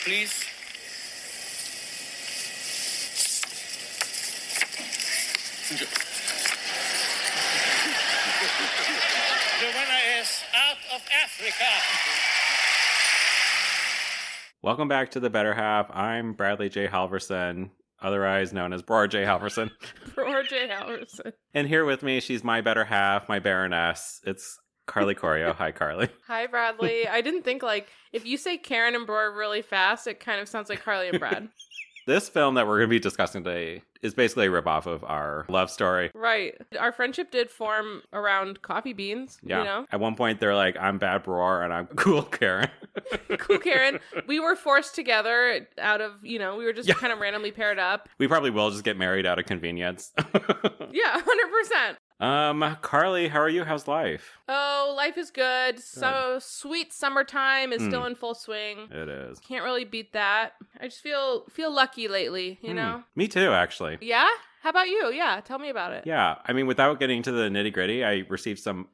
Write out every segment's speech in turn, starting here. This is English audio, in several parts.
please. The winner is Out of Africa. Welcome back to The Better Half. I'm Bradley J. Halverson, otherwise known as Bror J. Halverson. Bror J. Halverson. And here with me, she's my better half, my Baroness. It's Carly Corio. Hi, Carly. Hi, Bradley. I didn't think, if you say Karen and Bror really fast, it kind of sounds like Carly and Brad. This film that we're going to be discussing today is basically a ripoff of our love story. Right. Our friendship did form around coffee beans, Yeah. you know? At one point, they're like, I'm bad Bror and I'm cool Karen. Cool Karen. We were forced together out of, we were just kind of randomly paired up. We probably will just get married out of convenience. Yeah, 100%. Carly, how are you? How's life? Oh, life is good. So sweet summertime is still in full swing. It is. Can't really beat that. I just feel lucky lately, you know? Me too, actually. Yeah? How about you? Yeah, tell me about it. Yeah, I mean, without getting to the nitty gritty, I received some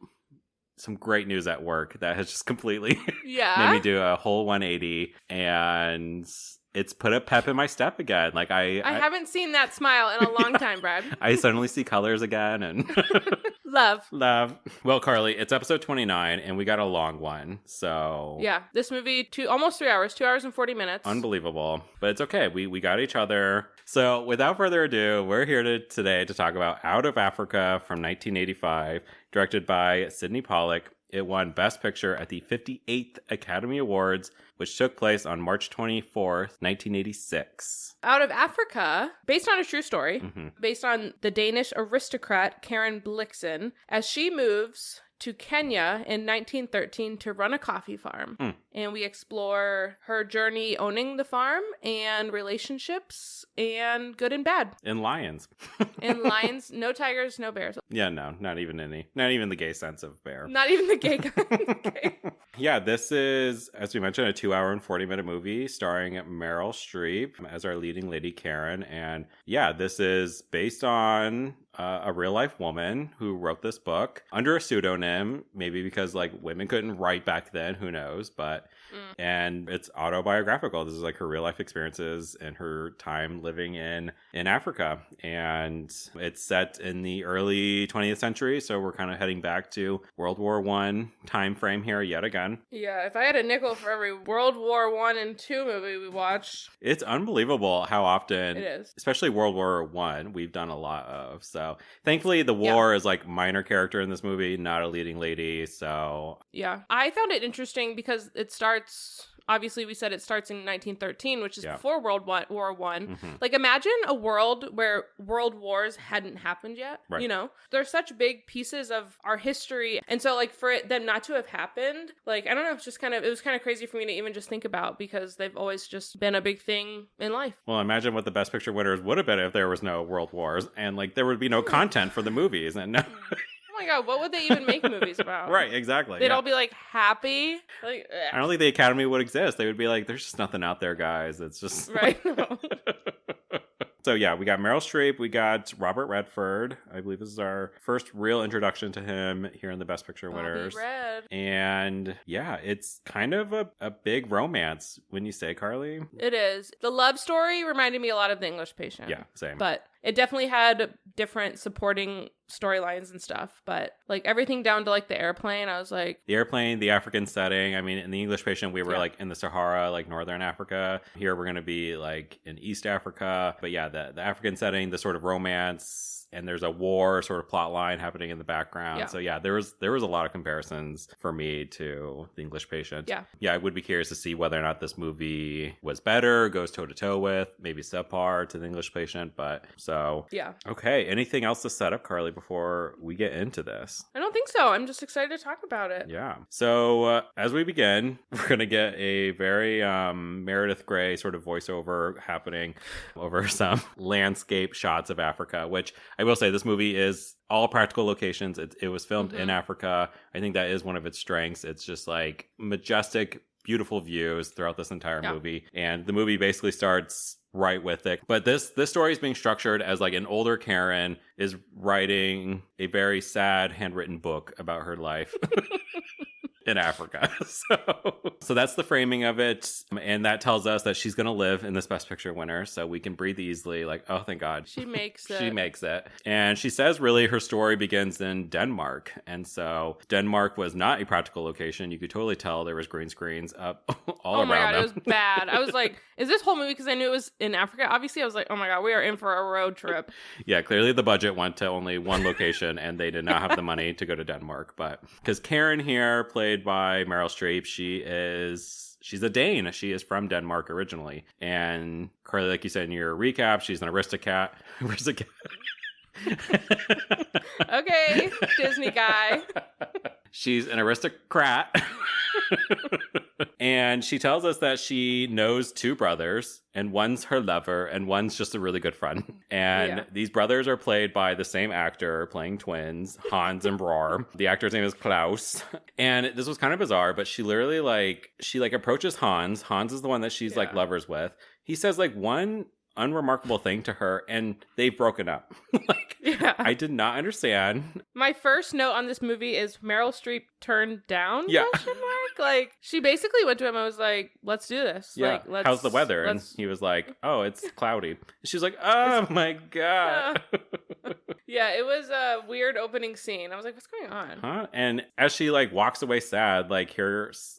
great news at work that has just completely made me do a whole 180, and it's put a pep in my step again. Like I haven't seen that smile in a long time, Brad. I suddenly see colors again and Love. Well, Carly, it's episode 29 and we got a long one. So yeah, this movie almost 3 hours, 2 hours and 40 minutes. Unbelievable. But it's okay. We got each other. So without further ado, we're here today to talk about Out of Africa from 1985, directed by Sidney Pollack. It won Best Picture at the 58th Academy Awards, which took place on March 24th, 1986. Out of Africa, based on a true story, based on the Danish aristocrat Karen Blixen, as she moves to Kenya in 1913 to run a coffee farm. And we explore her journey owning the farm and relationships and good and bad. And lions. And lions, no tigers, no bears. Yeah, no, not even any. Not even the gay sense of bear. Not even the gay guy. Yeah, this is, as we mentioned, a 2 hour and 40-minute movie starring Meryl Streep as our leading lady Karen. And yeah, this is based on a real life woman who wrote this book under a pseudonym, maybe because women couldn't write back then, who knows, but and it's autobiographical. This is her real life experiences and her time living in Africa, and it's set in the early 20th century, so we're kind of heading back to World War I time frame here yet again. Yeah, if I had a nickel for every World War I and II movie we watched. It's unbelievable how often it is, especially World War I, we've done a lot of. So thankfully the war is minor character in this movie, not a leading lady. So yeah, I found it interesting because it starts, obviously we said it starts in 1913, which is before World War I. Imagine a world where world wars hadn't happened yet. Right. You know, they're such big pieces of our history, and so for them not to have happened, I don't know, it was kind of crazy for me to even just think about, because they've always just been a big thing in life. Well, imagine what the Best Picture winners would have been if there was no world wars, and there would be no content for the movies, and no. Oh my god, what would they even make movies about? Right, exactly. They'd all be happy. I don't think the Academy would exist. They would be there's just nothing out there, guys. It's just right. So yeah, we got Meryl Streep, we got Robert Redford. I believe this is our first real introduction to him here in the Best Picture winners. Red. And yeah, it's kind of a big romance, wouldn't you say, Carly? It is. The love story reminded me a lot of The English Patient. Yeah, same. But it definitely had different supporting storylines and stuff, but everything down to the airplane, I was the airplane, the African setting. I mean, in The English Patient, we were in the Sahara, northern Africa. Here we're going to be in East Africa. But yeah, the African setting, the sort of romance, and there's a war sort of plot line happening in the background. Yeah. So yeah, there was a lot of comparisons for me to The English Patient. Yeah, I would be curious to see whether or not this movie was better, goes toe to toe with, maybe subpar to The English Patient. But so yeah. Okay, anything else to set up, Carly, before we get into this? I don't think so. I'm just excited to talk about it. Yeah. So as we begin, we're gonna get a very Meredith Grey sort of voiceover happening over some landscape shots of Africa, which I will say this movie is all practical locations. It was filmed in Africa. I think that is one of its strengths. It's just majestic, beautiful views throughout this entire movie. And the movie basically starts right with it. But this story is being structured as an older Karen is writing a very sad handwritten book about her life. in Africa. So that's the framing of it. And that tells us that she's going to live in this Best Picture winner. So we can breathe easily. Like, oh, thank God. She makes it. She makes it. And she says really her story begins in Denmark. And so Denmark was not a practical location. You could totally tell there was green screens up all around them. Oh my God, it was bad. I was like, is this whole movie, because I knew it was in Africa, obviously I was like, oh my God, we are in for a road trip. Yeah, clearly the budget went to only one location and they did not have the money to go to Denmark. But because Karen here, played by Meryl Streep, she's a Dane. She is from Denmark originally. And Carly, like you said in your recap, she's an aristocrat. Okay, Disney guy. She's an aristocrat. And she tells us that she knows two brothers, and one's her lover, and one's just a really good friend. And these brothers are played by the same actor playing twins, Hans and Bror. The actor's name is Klaus. And this was kind of bizarre, but she literally she approaches Hans. Hans is the one that she's lovers with. He says one unremarkable thing to her, and they've broken up. I did not understand. My first note on this movie is Meryl Streep turned down? Yeah. She basically went to him and was like, let's do this. Yeah. How's the weather? And he was like, oh, it's cloudy. She's like, oh my God. Yeah, it was a weird opening scene. I was like, what's going on? Huh? And as she walks away sad,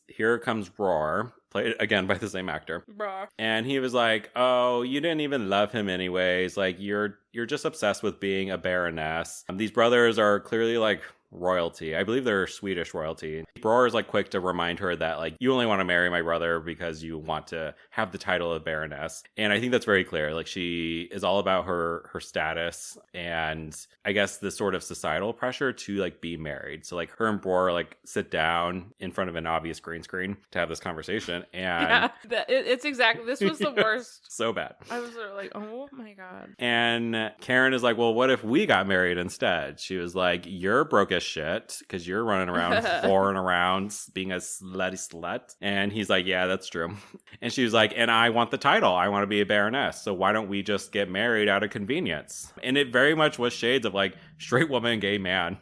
here comes Roar, played again by the same actor. Bra. And he was like, oh, you didn't even love him anyways. You're just obsessed with being a baroness. These brothers are clearly royalty. I believe they're Swedish royalty. Bror is quick to remind her that you only want to marry my brother because you want to have the title of baroness. And I think that's very clear. She is all about her status and I guess the sort of societal pressure to be married. So her and Bror sit down in front of an obvious green screen to have this conversation. And it's exactly, this was the worst. So bad. I was like, oh my God. And Karen is like, well, what if we got married instead? She was like, you're broke as shit because you're running around whoring around being a slutty slut. And he's like, yeah, that's true. And she was like, and I want the title. I want to be a baroness. So why don't we just get married out of convenience? And it very much was shades of straight woman, gay man.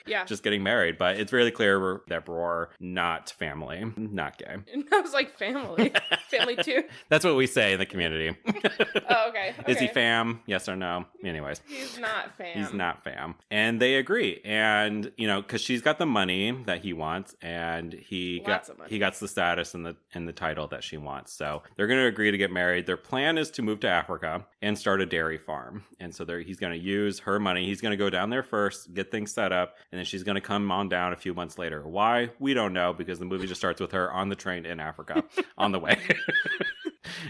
Yeah. Just getting married. But it's really clear that Bror, not family, not gay. I was like, family. Family too. That's what we say in the community. Oh, okay. Is he fam? Yes or no? Anyways. He's not fam. He's not fam. And they agree. And, because she's got the money that he wants and he got the status and the title that she wants. So they're going to agree to get married. Their plan is to move to Africa and start a dairy farm. And so he's going to use her money. He's going to go down there first, get things set up, and then she's going to come on down a few months later. Why? We don't know, because the movie just starts with her on the train in Africa on the way.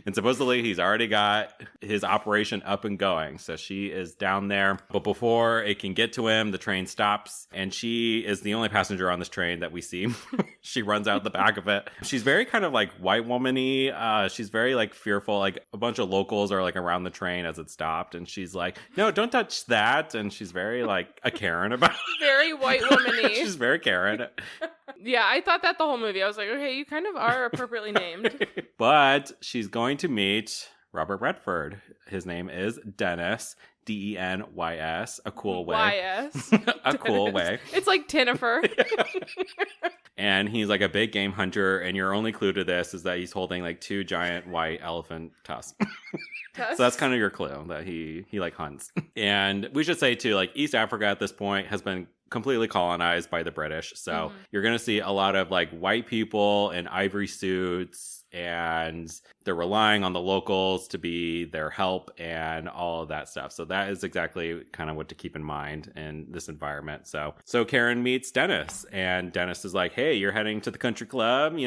And supposedly he's already got his operation up and going. So she is down there. But before it can get to him, the train stops. And she is the only passenger on this train that we see. She runs out the back of it. She's very kind of white woman-y. She's very fearful. A bunch of locals are around the train as it stopped. And she's like, no, don't touch that. And she's very a Karen about it. Very white woman-y. She's very Karen. Yeah, I thought that the whole movie. I was like, okay, you kind of are appropriately named. But she's going to meet Robert Redford. His name is Dennis, Denys, a cool way. YS. A cool way. It's like Tinnifer. And he's a big game hunter, and your only clue to this is that he's holding two giant white elephant tusks. So that's kind of your clue that he hunts. And we should say too, East Africa at this point has been completely colonized by the British. So you're going to see a lot of white people in ivory suits, and they're relying on the locals to be their help and all of that stuff. So that is exactly kind of what to keep in mind in this environment. So Karen meets Dennis, and Dennis is like, hey, you're heading to the country club,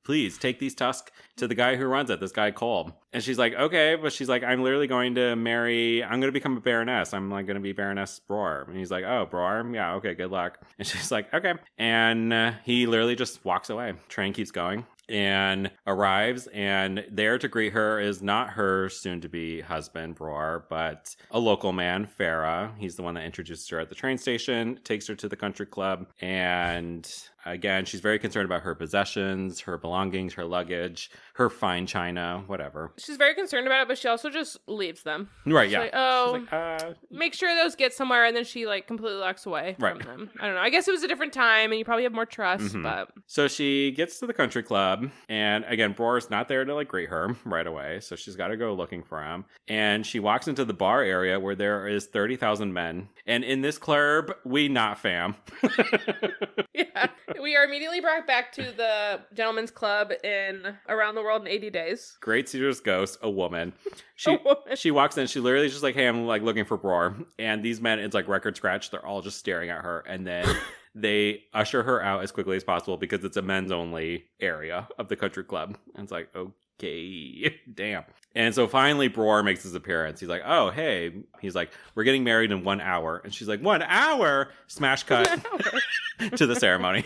please take these tusks to the guy who runs it, this guy Cole. And she's like, okay, but she's like, I'm literally going to become a baroness. I'm going to be Baroness Bror. And he's like, oh, Bror? Yeah, okay, good luck. And she's like, okay. And he literally just walks away. Train keeps going and arrives, and there to greet her is not her soon-to-be husband, Bror, but a local man, Farah. He's the one that introduces her at the train station, takes her to the country club, and again, she's very concerned about her possessions, her belongings, her luggage, her fine china, whatever. She's very concerned about it, but she also just leaves them. Right, She's yeah. like, oh, She's like, make sure those get somewhere, and then she like completely walks away from them. I don't know. I guess it was a different time, and you probably have more trust, but... So she gets to the country club, and again, Bror's not there to like greet her right away, so she's got to go looking for him. And she walks into the bar area where there is 30,000 men. And in this club, we not fam. Yeah. We are immediately brought back to the Gentleman's Club in Around the World in 80 Days. Great Caesar's ghost, a woman. She walks in, she literally is just like, hey, I'm like looking for Bror. And these men, it's like record scratch, they're all just staring at her. And then they usher her out as quickly as possible because it's a men's only area of the country club. And it's like, okay, damn. And so finally Bror makes his appearance. He's like, oh, hey. He's like, we're getting married in 1 hour. And she's like, 1 hour? Smash cut to the ceremony.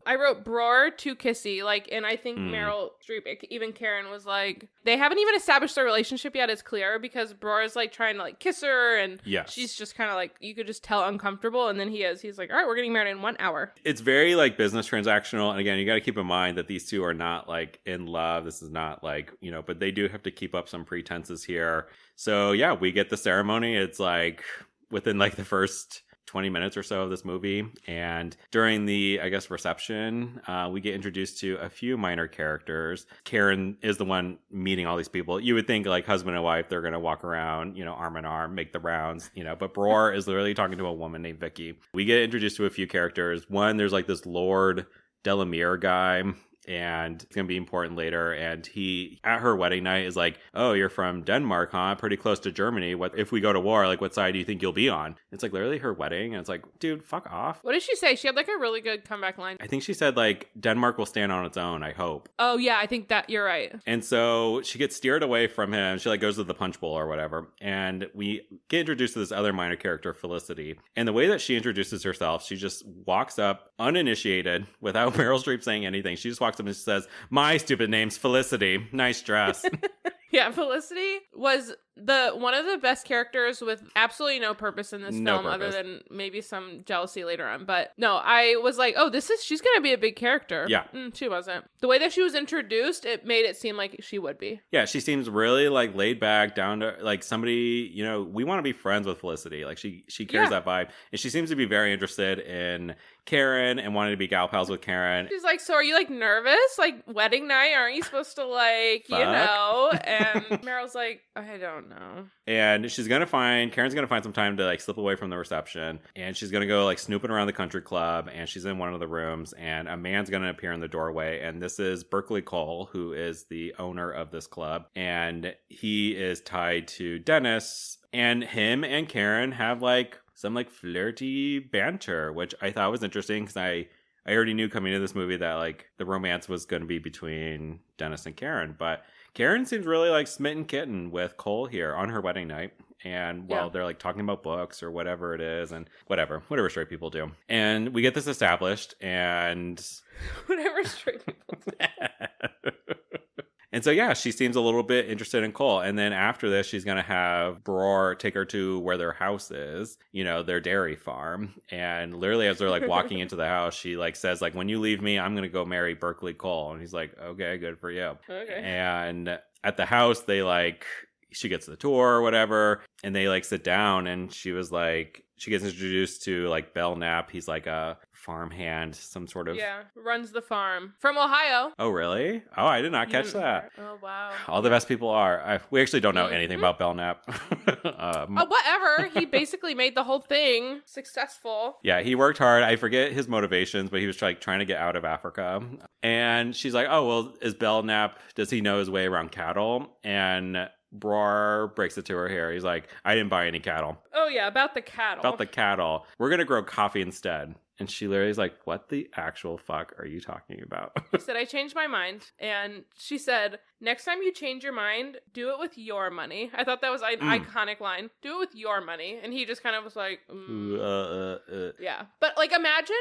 I wrote Bror too kissy, like, and I think Meryl Streep, even Karen was like, they haven't even established their relationship yet. It's clear because Bror is like trying to like kiss her, and she's just kind of like, you could just tell uncomfortable, and then he's like, all right, we're getting married in 1 hour. It's very like business transactional, and again, you got to keep in mind that these two are not like in love. This is not like, you know, but they do have to keep up some pretenses here. So yeah, we get the ceremony. It's like within like the first 20 minutes or so of this movie. And during the, I guess, reception, we get introduced to a few minor characters. Karen is the one meeting all these people. You would think like husband and wife, they're going to walk around, you know, arm in arm, make the rounds, you know, but Bror is literally talking to a woman named Vicky. We get introduced to a few characters. One, there's like this Lord Delamere guy, and it's going to be important later. And he, at her wedding night, is like, oh, you're from Denmark, huh? Pretty close to Germany. What if we go to war? Like, what side do you think you'll be on? It's like literally her wedding. And it's like, dude, fuck off. What did she say? She had like a really good comeback line. I think she said like, Denmark will stand on its own, I hope. Oh, yeah, I think that you're right. And so she gets steered away from him. She like goes to the punch bowl or whatever. And we get introduced to this other minor character, Felicity. And the way that she introduces herself, she just walks up uninitiated without Meryl Streep saying anything. She just walks up and she says, my stupid name's Felicity. Nice dress. Yeah, Felicity was one of the best characters with absolutely no purpose in this film other than maybe some jealousy later on. But no, I was like, oh, she's going to be a big character. Yeah. She wasn't. The way that she was introduced, it made it seem like she would be. Yeah, she seems really like laid back, down to like somebody, you know, we want to be friends with Felicity. Like she carries that vibe. And she seems to be very interested in Karen and wanting to be gal pals with Karen. She's like, so are you like nervous? Like wedding night? Aren't you supposed to like, you know? And Meryl's like, I don't know. And Karen's gonna find some time to like slip away from the reception, and she's gonna go like snooping around the country club, and she's in one of the rooms, and a man's gonna appear in the doorway, and this is Berkeley Cole, who is the owner of this club, and he is tied to Dennis, and him and Karen have like some like flirty banter, which I thought was interesting because I already knew coming into this movie that like the romance was going to be between Dennis and Karen, but Karen seems really like smitten kitten with Cole here on her wedding night. And while they're like talking about books or whatever it is, and whatever straight people do. And we get this established, and whatever straight people do. And so, yeah, she seems a little bit interested in Cole. And then after this, she's going to have Bror take her to where their house is, you know, their dairy farm. And literally as they're like walking into the house, she like says like, when you leave me, I'm going to go marry Berkeley Cole. And he's like, okay, good for you. Okay. And at the house, they like, she gets the tour or whatever, and they like sit down, and she was like, she gets introduced to like Belknap. He's like a farmhand, some sort of runs the farm from Ohio. Oh really? Oh, I did not catch that. Oh wow. All the best people are. We actually don't know anything about Belknap. Whatever. He basically made the whole thing successful. Yeah, he worked hard. I forget his motivations, but he was like trying to get out of Africa. And she's like, oh well, is Belknap? Does he know his way around cattle? And Bror breaks it to her here. He's like, I didn't buy any cattle. Oh, yeah, about the cattle. We're going to grow coffee instead. And she literally is like, what the actual fuck are you talking about? He said, I changed my mind. And she said, next time you change your mind, do it with your money. I thought that was an iconic line. Do it with your money. And he just kind of was like, yeah. But like, imagine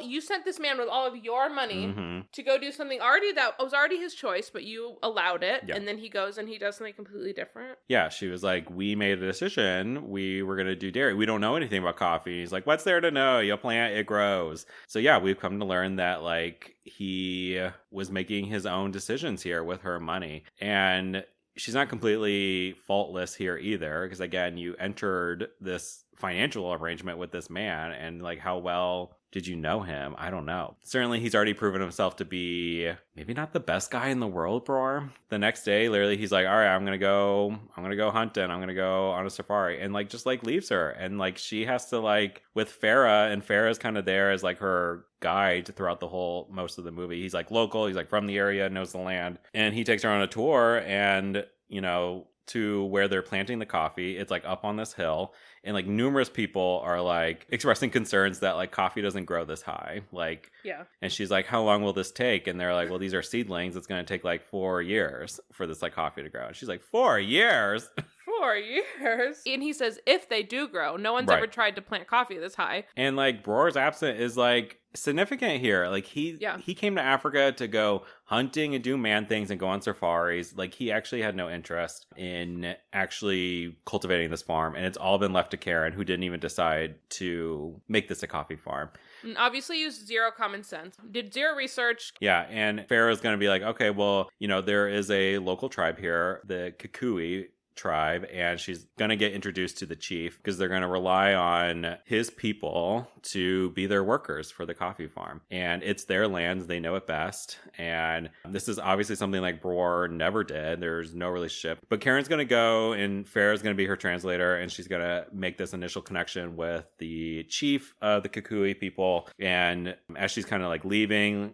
you sent this man with all of your money to go do something that was already his choice, but you allowed it. Yeah. And then he goes and he does something completely different. Yeah. She was like, we made a decision. We were going to do dairy. We don't know anything about coffee. He's like, what's there to know? You'll plant, it it grows. So yeah, we've come to learn that like he was making his own decisions here with her money. And she's not completely faultless here either, because again, you entered this financial arrangement with this man, and like, how well did you know him? I don't know. Certainly he's already proven himself to be maybe not the best guy in the world, Bror. The next day, literally, he's like, all right, I'm gonna go hunting, I'm gonna go on a safari, and like just like leaves her. And like she has to like with Farah, and Farah's kind of there as like her guide throughout the whole most of the movie. He's like local, he's like from the area, knows the land, and he takes her on a tour, and you know, to where they're planting the coffee. It's like up on this hill, and like numerous people are like expressing concerns that like coffee doesn't grow this high. Like, yeah. And she's like, how long will this take? And they're like, well, these are seedlings. It's going to take like 4 years for this like coffee to grow. And she's like, 4 years? 4 years. And he says, if they do grow, no one's ever tried to plant coffee this high. And like Bror's absent is like significant here. Like he came to Africa to go hunting and do man things and go on safaris. Like he actually had no interest in actually cultivating this farm, and it's all been left to Karen, who didn't even decide to make this a coffee farm. And obviously used zero common sense, did zero research. Yeah, and Pharaoh's going to be like, okay, well, you know, there is a local tribe here, the Kikui tribe, and she's going to get introduced to the chief because they're going to rely on his people to be their workers for the coffee farm. And it's their land. They know it best. And this is obviously something like Bror never did. There's no relationship. But Karen's going to go, and Farah's going to be her translator, and she's going to make this initial connection with the chief of the Kikui people. And as she's kind of like leaving,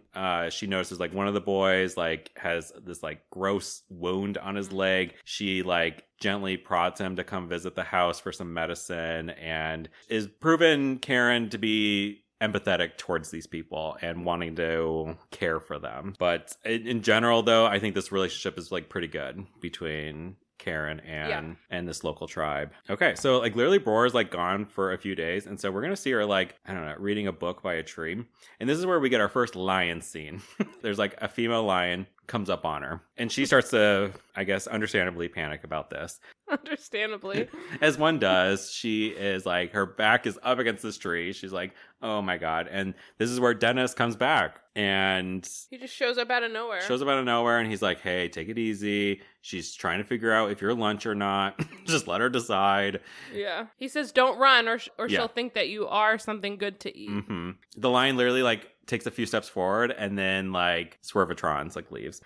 she notices like one of the boys like has this like gross wound on his leg. She like gently prods him to come visit the house for some medicine, and is proven Karen to be empathetic towards these people and wanting to care for them. But in general, though, I think this relationship is like pretty good between Karen and this local tribe. Okay, so like literally Bror is like gone for a few days, and so we're gonna see her like, I don't know, reading a book by a tree. And this is where we get our first lion scene. There's like a female lion comes up on her, and she starts to, I guess, understandably panic about this. Understandably. As one does. She is like, her back is up against this tree. She's like, oh my God. And this is where Dennis comes back, and he just shows up out of nowhere. And he's like, hey, take it easy. She's trying to figure out if you're lunch or not. Just let her decide. Yeah. He says, don't run or she'll think that you are something good to eat. Mm-hmm. The lion literally like takes a few steps forward, and then like Swervetrons like leaves.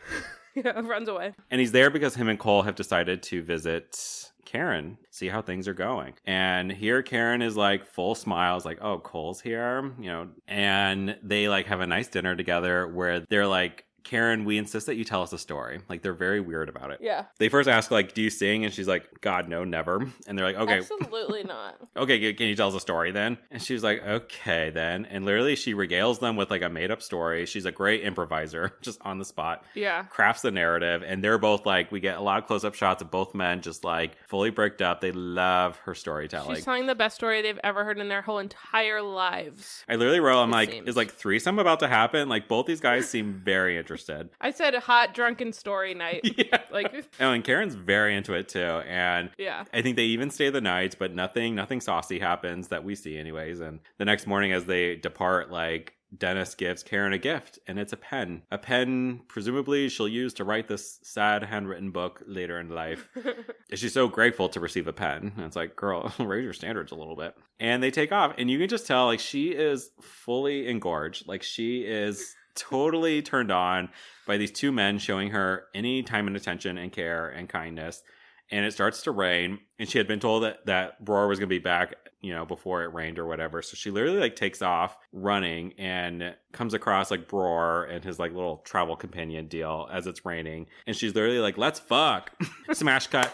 Yeah, runs away. And he's there because him and Cole have decided to visit Karen, see how things are going. And here Karen is like full smiles, like, oh, Cole's here, you know. And they like have a nice dinner together where they're like, Karen, we insist that you tell us a story. Like, they're very weird about it. Yeah. They first ask, like, do you sing? And she's like, God, no, never. And they're like, okay. Absolutely not. Okay, can you tell us a story then? And she's like, okay, then. And literally, she regales them with, like, a made-up story. She's a great improviser, just on the spot. Yeah. Crafts the narrative. And they're both, like, we get a lot of close-up shots of both men just, like, fully bricked up. They love her storytelling. She's telling the best story they've ever heard in their whole entire lives. I literally wrote, I'm like, is, like, threesome about to happen? Like, both these guys seem very interested. I said a hot drunken story night. Yeah. Like, oh, and Karen's very into it too. And yeah, I think they even stay the night, but nothing saucy happens that we see anyways. And the next morning as they depart, like, Dennis gives Karen a gift, and it's a pen. A pen presumably she'll use to write this sad handwritten book later in life. And she's so grateful to receive a pen. And it's like, girl, raise your standards a little bit. And they take off, and you can just tell, like, she is fully engorged. Like, she is totally turned on by these two men showing her any time and attention and care and kindness. And it starts to rain, and she had been told that Bror was going to be back, you know, before it rained or whatever. So she literally like takes off running and comes across like Bror and his like little travel companion deal as it's raining. And she's literally like, let's fuck. Smash cut.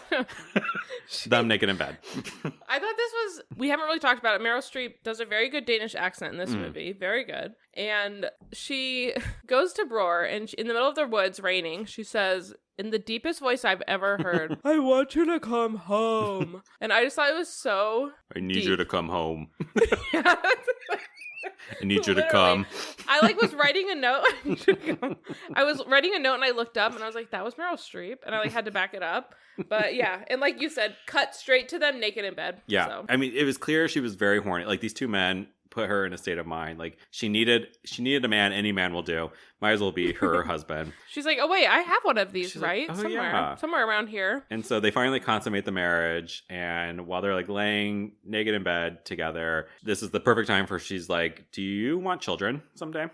Them naked in bed. I thought this was, we haven't really talked about it. Meryl Streep does a very good Danish accent in this movie. Very good. And she goes to Bror, and in the middle of the woods raining, she says, in the deepest voice I've ever heard, I want you to come home. And I just thought it was so I need deep. you to come home. Yeah. I need you to come. I like was writing a note. I was writing a note, and I looked up, and I was like, that was Meryl Streep. And I like had to back it up. But yeah, and like you said, cut straight to them naked in bed. Yeah. So. I mean, it was clear she was very horny. Like, these two men put her in a state of mind. Like she needed a man. Any man will do. Might as well be her husband. She's like, oh wait, I have one of these, She's right? like, oh, somewhere around here. And so they finally consummate the marriage. And while they're like laying naked in bed together, this is the perfect time for she's like, do you want children someday?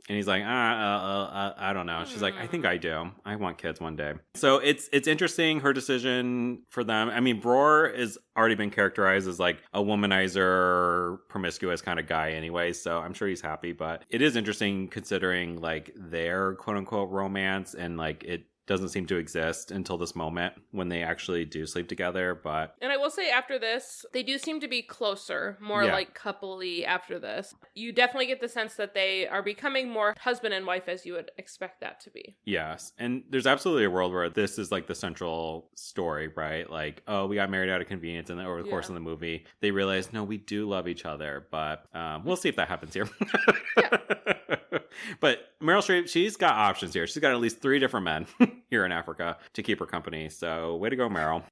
And he's like, I don't know. She's like, I think I do. I want kids one day. So it's interesting, her decision for them. I mean, Bror has already been characterized as like a womanizer, promiscuous kind of guy anyway. So I'm sure he's happy. But it is interesting considering like their quote unquote romance, and like it doesn't seem to exist until this moment when they actually do sleep together. But and I will say, after this, they do seem to be closer, more like coupley after this. You definitely get the sense that they are becoming more husband and wife, as you would expect that to be. Yes. And there's absolutely a world where this is like the central story, right? Like, oh, we got married out of convenience, and then over the course of the movie they realize, no, we do love each other. But we'll see if that happens here. But Meryl Streep, she's got options here. She's got at least 3 different men here in Africa to keep her company. So way to go, Meryl.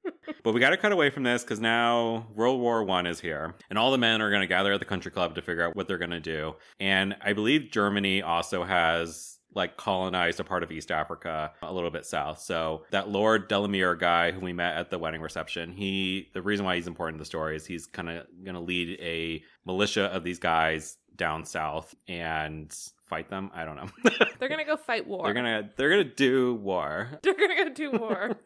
But we got to cut away from this because now World War I is here. And all the men are going to gather at the country club to figure out what they're going to do. And I believe Germany also has like colonized a part of East Africa a little bit south. So that Lord Delamere guy who we met at the wedding reception, the reason why he's important in the story is he's kind of going to lead a militia of these guys down south and fight them. I don't know. They're gonna go fight war. They're gonna do war. They're gonna go do war.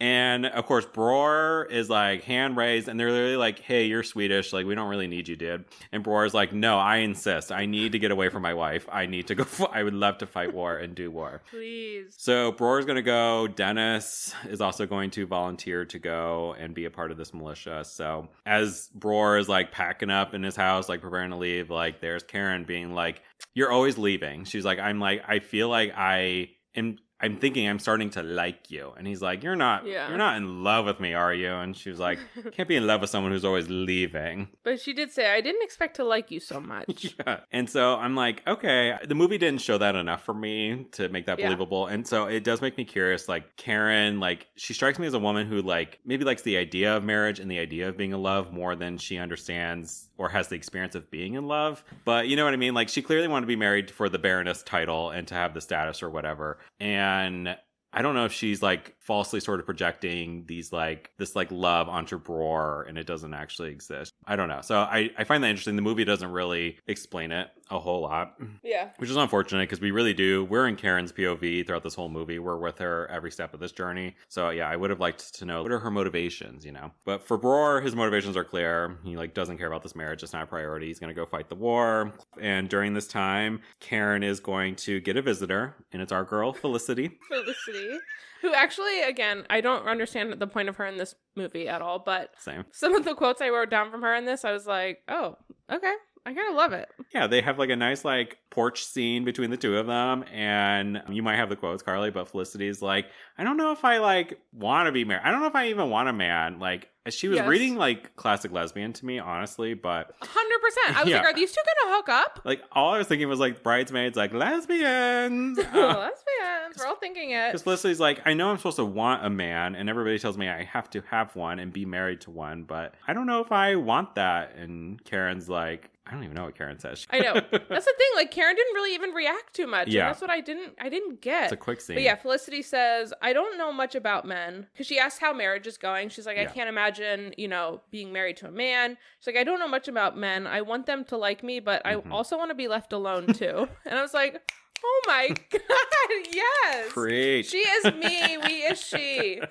And of course, Bror is like hand raised, and they're literally like, "Hey, you're Swedish. Like, we don't really need you, dude." And Bror is like, "No, I insist. I need to get away from my wife. I need to go. I would love to fight war and do war, please." So Bror is gonna go. Dennis is also going to volunteer to go and be a part of this militia. So as Bror is like packing up in his house, like preparing to leave, like there's Karen being like, "You're always leaving." She's like, I feel like I'm thinking I'm starting to like you. And he's like, you're not in love with me, are you? And she was like, can't be in love with someone who's always leaving. But she did say, I didn't expect to like you so much. Yeah. And so I'm like, okay, the movie didn't show that enough for me to make that believable. And so it does make me curious, like Karen, like she strikes me as a woman who like maybe likes the idea of marriage and the idea of being in love more than she understands or has the experience of being in love. But you know what I mean? Like she clearly wanted to be married for the Baroness title and to have the status or whatever. And I don't know if she's like falsely sort of projecting this love onto Bror and it doesn't actually exist. I don't know. So I find that interesting. The movie doesn't really explain it a whole lot. Yeah. Which is unfortunate because we really do. We're in Karen's POV throughout this whole movie. We're with her every step of this journey. So yeah, I would have liked to know what are her motivations, you know. But for Bror, his motivations are clear. He like doesn't care about this marriage. It's not a priority. He's going to go fight the war. And during this time, Karen is going to get a visitor, and it's our girl, Felicity. Who actually, again, I don't understand the point of her in this movie at all, but Same. Some of the quotes I wrote down from her in this, I was like, oh, okay. I kind of love it. Yeah, they have like a nice like porch scene between the two of them, and you might have the quotes, Carly, but Felicity's like, I don't know if I like want to be married. I don't know if I even want a man. Like she was reading like classic lesbian to me, honestly, but 100%. I was like, are these two gonna hook up? Like all I was thinking was like bridesmaids, like lesbians. Lesbians. We're all thinking it. Because Felicity's like, I know I'm supposed to want a man, and everybody tells me I have to have one and be married to one, but I don't know if I want that. And Karen's like, I don't even know what Karen says. I know. That's the thing. Like Karen didn't really even react too much. Yeah. And that's what I didn't get. It's a quick scene. But yeah, Felicity says, I don't know much about men. Because she asks how marriage is going. She's like, I can't imagine, being married to a man. She's like, I don't know much about men. I want them to like me, but I also want to be left alone too. And I was like, oh my God, yes. Preach. She is me. We is she.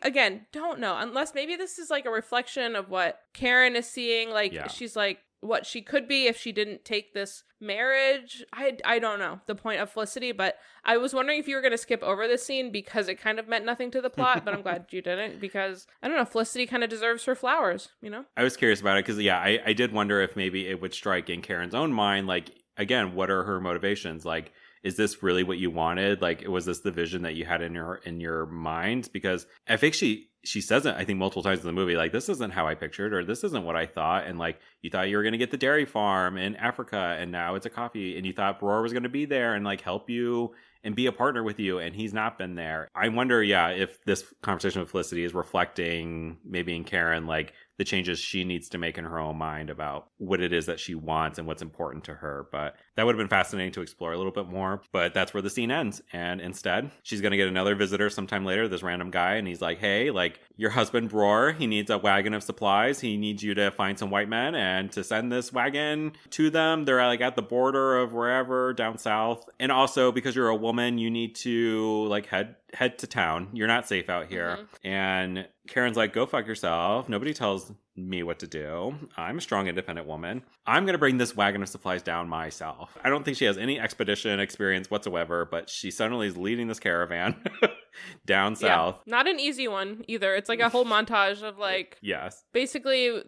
Again, don't know. Unless maybe this is like a reflection of what Karen is seeing. Like she's like, what she could be if she didn't take this marriage. I don't know the point of Felicity, but I was wondering if you were going to skip over this scene because it kind of meant nothing to the plot, but I'm glad you didn't because, I don't know, Felicity kind of deserves her flowers, I was curious about it because, I did wonder if maybe it would strike in Karen's own mind, like, again, what are her motivations? Like, is this really what you wanted? Like, was this the vision that you had in your mind? Because I think she she says it, I think, multiple times in the movie, like, this isn't how I pictured, or this isn't what I thought. And like, you thought you were going to get the dairy farm in Africa, and now it's a coffee, and you thought Bror was going to be there and like help you and be a partner with you, and he's not been there. I wonder, if this conversation with Felicity is reflecting maybe in Karen, like the changes she needs to make in her own mind about what it is that she wants and what's important to her. But that would have been fascinating to explore a little bit more. But that's where the scene ends. And instead, she's going to get another visitor sometime later, this random guy. And he's like, hey, like, your husband, Bror, he needs a wagon of supplies. He needs you to find some white men and to send this wagon to them. They're like at the border of wherever down south. And also, because you're a woman, you need to like head to town. You're not safe out here. Mm-hmm. And Karen's like, go fuck yourself. Nobody tells me what to do. I'm a strong, independent woman. I'm going to bring this wagon of supplies down myself. I don't think she has any expedition experience whatsoever, but she suddenly is leading this caravan down south. Yeah, not an easy one either. It's like a whole montage of like, yes, basically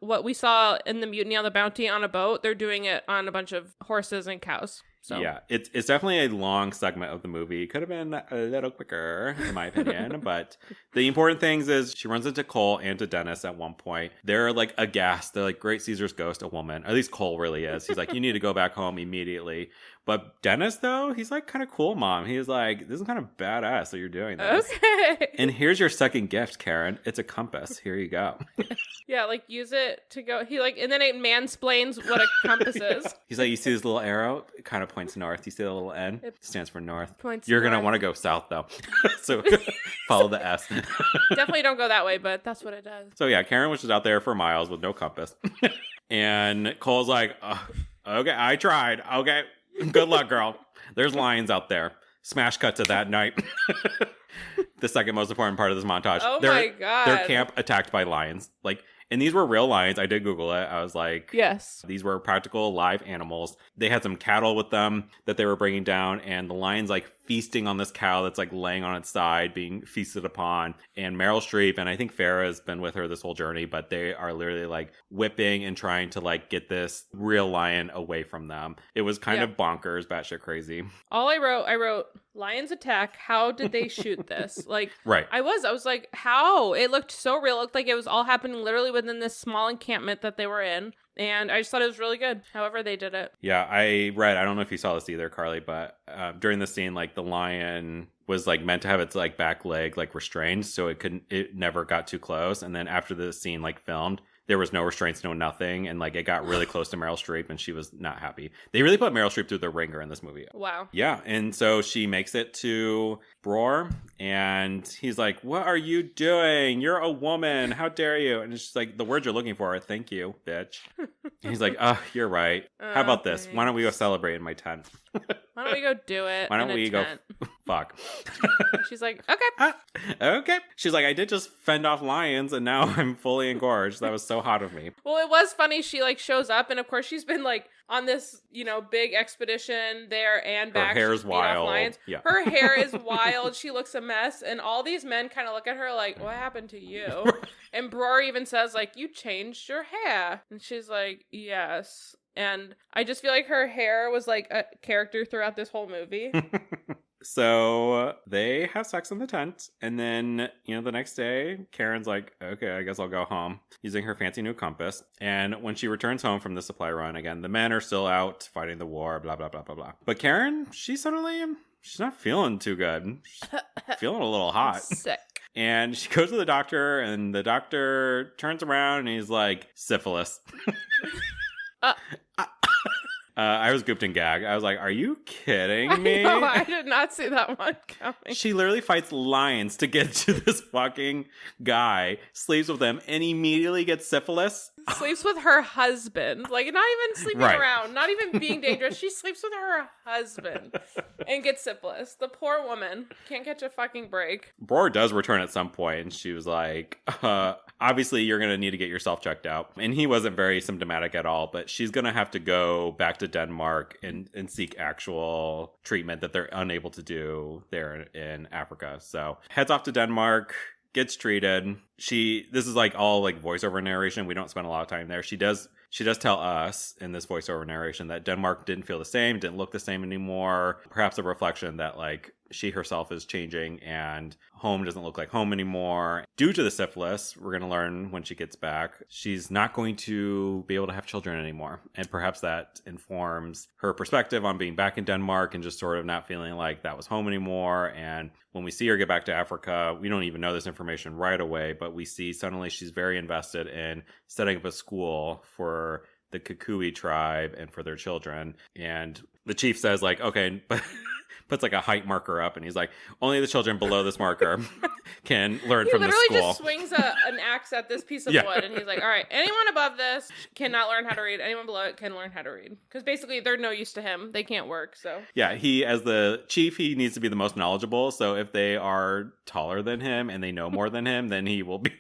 what we saw in the Mutiny on the Bounty on a boat, they're doing it on a bunch of horses and cows. So. Yeah, it's definitely a long segment of the movie. Could have been a little quicker, in my opinion. But the important things is she runs into Cole and to Dennis at one point. They're like aghast. They're like, great Caesar's ghost, a woman. At least Cole really is. He's like, you need to go back home immediately. But Dennis, though, he's like kind of cool, Mom. He's like, this is kind of badass that you're doing this. Okay. And here's your second gift, Karen. It's a compass. Here you go. Yeah, like use it to go. He like, and then it mansplains what a compass is. He's like, you see this little arrow? It kind of points north. You see the little N? It stands for north. You're going to want to go south, though. So follow the S. Definitely don't go that way, but that's what it does. So yeah, Karen was just out there for miles with no compass. And Cole's like, okay, I tried. Okay. Good luck, girl. There's lions out there. Smash cut to that night. The second most important part of this montage. Oh my God. Their camp attacked by lions. Like, and these were real lions. I did Google it. I was like, yes. These were practical live animals. They had some cattle with them that they were bringing down, and the lion's like feasting on this cow that's like laying on its side, being feasted upon. And Meryl Streep, and I think Farrah has been with her this whole journey, but they are literally like whipping and trying to like get this real lion away from them. It was kind of bonkers, batshit crazy. All I wrote, lions attack. How did they shoot this? Like, right. I was like, how? It looked so real. It looked like it was all happening literally within this small encampment that they were in. And I just thought it was really good, however they did it. Yeah, I don't know if you saw this either, Carly, but during the scene, like the lion was like meant to have its like back leg like restrained, so it never got too close. And then after the scene like filmed, there was no restraints, no nothing. And like it got really close to Meryl Streep and she was not happy. They really put Meryl Streep through the ringer in this movie. Wow. Yeah. And so she makes it to Bror and he's like, what are you doing? You're a woman. How dare you? And it's just like, the words you're looking for are thank you, bitch. And he's like, oh, you're right. How about this? Why don't we go celebrate in my tent? Why don't we go do it? Why don't we go fuck? She's like, okay. Okay. She's like, I did just fend off lions and now I'm fully engorged. That was so hot of me. Well, it was funny. She like shows up and of course she's been like on this, big expedition there and back. Her hair's wild. Yeah. Her hair is wild. She looks a mess. And all these men kind of look at her like, what happened to you? And Bror even says like, you changed your hair. And she's like, yes. And I just feel like her hair was like a character throughout this whole movie. So they have sex in the tent. And then, the next day, Karen's like, okay, I guess I'll go home using her fancy new compass. And when she returns home from the supply run, again, the men are still out fighting the war, blah, blah, blah, blah, blah. But Karen, she's not feeling too good. She's feeling a little hot. Sick. And she goes to the doctor and the doctor turns around and he's like, syphilis. I was gooped and gagged. I was like, are you kidding me? No, I did not see that one coming. She literally fights lions to get to this fucking guy, sleeps with him, and immediately gets syphilis. Sleeps with her husband. Like, not even sleeping around, not even being dangerous. She sleeps with her husband and gets syphilis. The poor woman can't catch a fucking break. Bror does return at some point, and she was like, obviously, you're going to need to get yourself checked out. And he wasn't very symptomatic at all, but she's going to have to go back to Denmark and seek actual treatment that they're unable to do there in Africa. So heads off to Denmark, gets treated. This is like all like voiceover narration. We don't spend a lot of time there. She does tell us in this voiceover narration that Denmark didn't feel the same, didn't look the same anymore. Perhaps a reflection that like she herself is changing and home doesn't look like home anymore. Due to the syphilis, we're going to learn when she gets back, she's not going to be able to have children anymore. And perhaps that informs her perspective on being back in Denmark and just sort of not feeling like that was home anymore. And when we see her get back to Africa, we don't even know this information right away, but we see suddenly she's very invested in setting up a school for the Kikui tribe and for their children. And the chief says like, okay, but puts like a height marker up and he's like, only the children below this marker can learn from the school. He literally just swings an axe at this piece of wood and he's like, all right, anyone above this cannot learn how to read. Anyone below it can learn how to read. Because basically they're no use to him. They can't work, so. Yeah, he, as the chief, he needs to be the most knowledgeable. So if they are taller than him and they know more than him, then he will be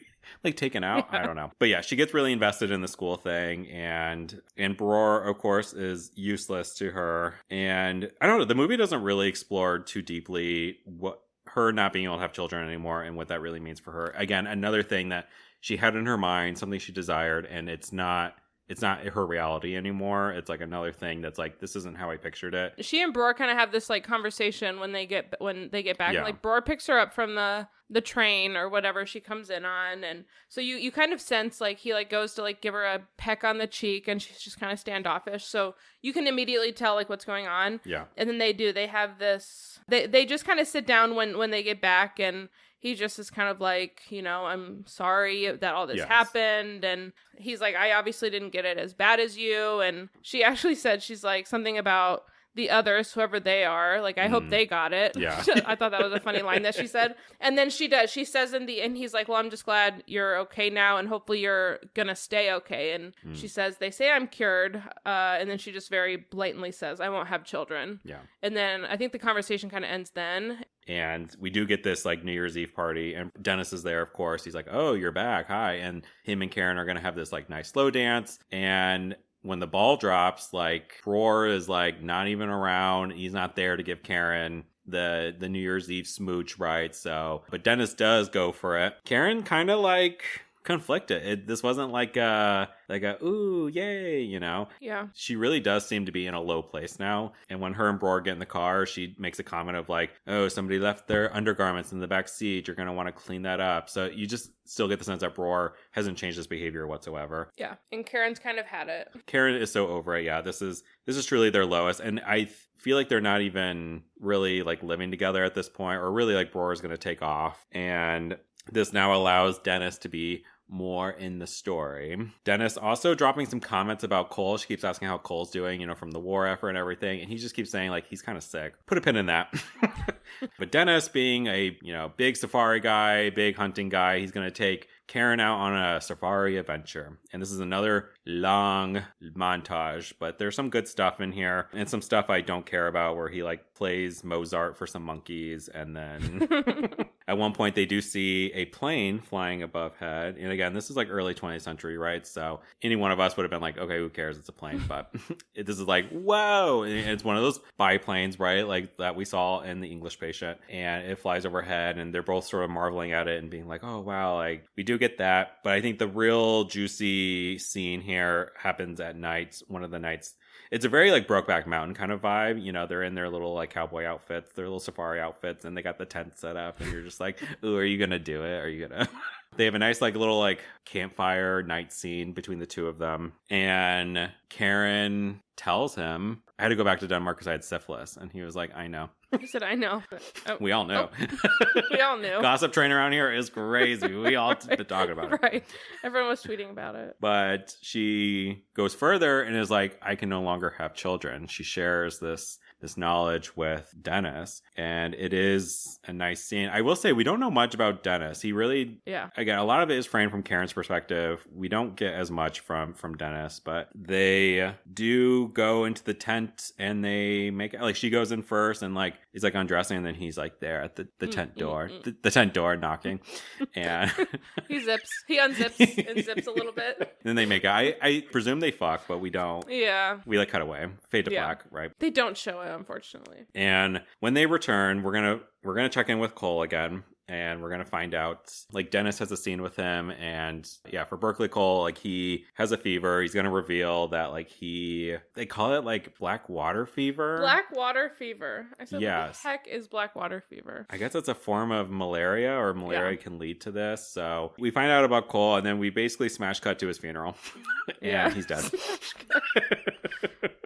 like taken out. I don't know. But yeah, she gets really invested in the school thing, and Bror, of course, is useless to her. And I don't know, the movie doesn't really explore too deeply what her not being able to have children anymore and what that really means for her. Again, another thing that she had in her mind, something she desired, and it's not her reality anymore. It's like another thing that's like, this isn't how I pictured it. She and Bror kind of have this like conversation when they get back. Yeah. Like Bror picks her up from the train or whatever she comes in on, and so you kind of sense like he like goes to like give her a peck on the cheek and she's just kind of standoffish, so you can immediately tell like what's going on. Yeah. And then they have this, they just kind of sit down when they get back, and he just is kind of like, you know, I'm sorry that all this happened. And he's like, I obviously didn't get it as bad as you. And she actually said, she's like something about the others, whoever they are, like, I hope they got it. Yeah. I thought that was a funny line that she said. And then she says in the end, he's like, well, I'm just glad you're okay now, and hopefully you're gonna stay okay. And she says, they say I'm cured. And then she just very blatantly says, I won't have children. Yeah. And then I think the conversation kind of ends then. And we do get this like New Year's Eve party, and Dennis is there, of course. He's like, oh, you're back. Hi. And him and Karen are going to have this like nice slow dance. And when the ball drops, like Bror is like not even around. He's not there to give Karen the New Year's Eve smooch, right? So, but Dennis does go for it. Karen kind of like conflicted. This wasn't like a ooh yay, you know. Yeah, she really does seem to be in a low place now. And when her and Bror get in the car, she makes a comment of like, oh, somebody left their undergarments in the back seat, you're gonna want to clean that up. So you just still get the sense that Bror hasn't changed his behavior whatsoever. Yeah, and Karen's kind of had it. Karen is so over it. Yeah, this is truly their lowest, and I feel like they're not even really like living together at this point, or really like Bror is going to take off. And this now allows Dennis to be more in the story. Dennis also dropping some comments about Cole. She keeps asking how Cole's doing, you know, from the war effort and everything. And he just keeps saying like, he's kind of sick. Put a pin in that. But Dennis being a, you know, big safari guy, big hunting guy, he's going to take Karen out on a safari adventure. And this is another long montage, but there's some good stuff in here and some stuff I don't care about, where he like plays Mozart for some monkeys. And then at one point they do see a plane flying above head. And again, this is like early 20th century, right? So any one of us would have been like, okay, who cares? It's a plane. But this is like, whoa. And it's one of those biplanes, right? Like that we saw in The English Patient. And it flies overhead and they're both sort of marveling at it and being like, oh, wow, like we do get that. But I think the real juicy scene here happens at night. One of the nights. It's a very like Brokeback Mountain kind of vibe. You know, they're in their little like cowboy outfits, their little safari outfits, and they got the tent set up. And you're just like, ooh, are you going to do it? Are you going to? They have a nice like little like campfire night scene between the two of them. And Karen tells him, I had to go back to Denmark because I had syphilis. And he was like, I know. He said, I know. We all know. We all knew. Gossip train around here is crazy. We all been talking about it. Right. Everyone was tweeting about it. But she goes further and is like, I can no longer have children. She shares this knowledge with Dennis, and it is a nice scene. I will say we don't know much about Dennis. He really, again, a lot of it is framed from Karen's perspective. We don't get as much from Dennis, but they do go into the tent and they make like, she goes in first and like he's like undressing, and then he's like there at the tent door, the tent door knocking, and he unzips and zips a little bit. Then they make I presume they fuck, but we don't. Yeah, we like cut away, fade to black, right? They don't show it, unfortunately. And when they return, we're gonna check in with Cole again. and we're gonna find out, like, Dennis has a scene with him, and yeah, for Berkeley Cole, like, he has a fever. He's gonna reveal that, like, they call it, like, black water fever. Black water fever. I said, Yes. what the heck is black water fever? I guess it's a form of malaria, or malaria can lead to this. So we find out about Cole, and then we basically smash cut to his funeral, and he's dead.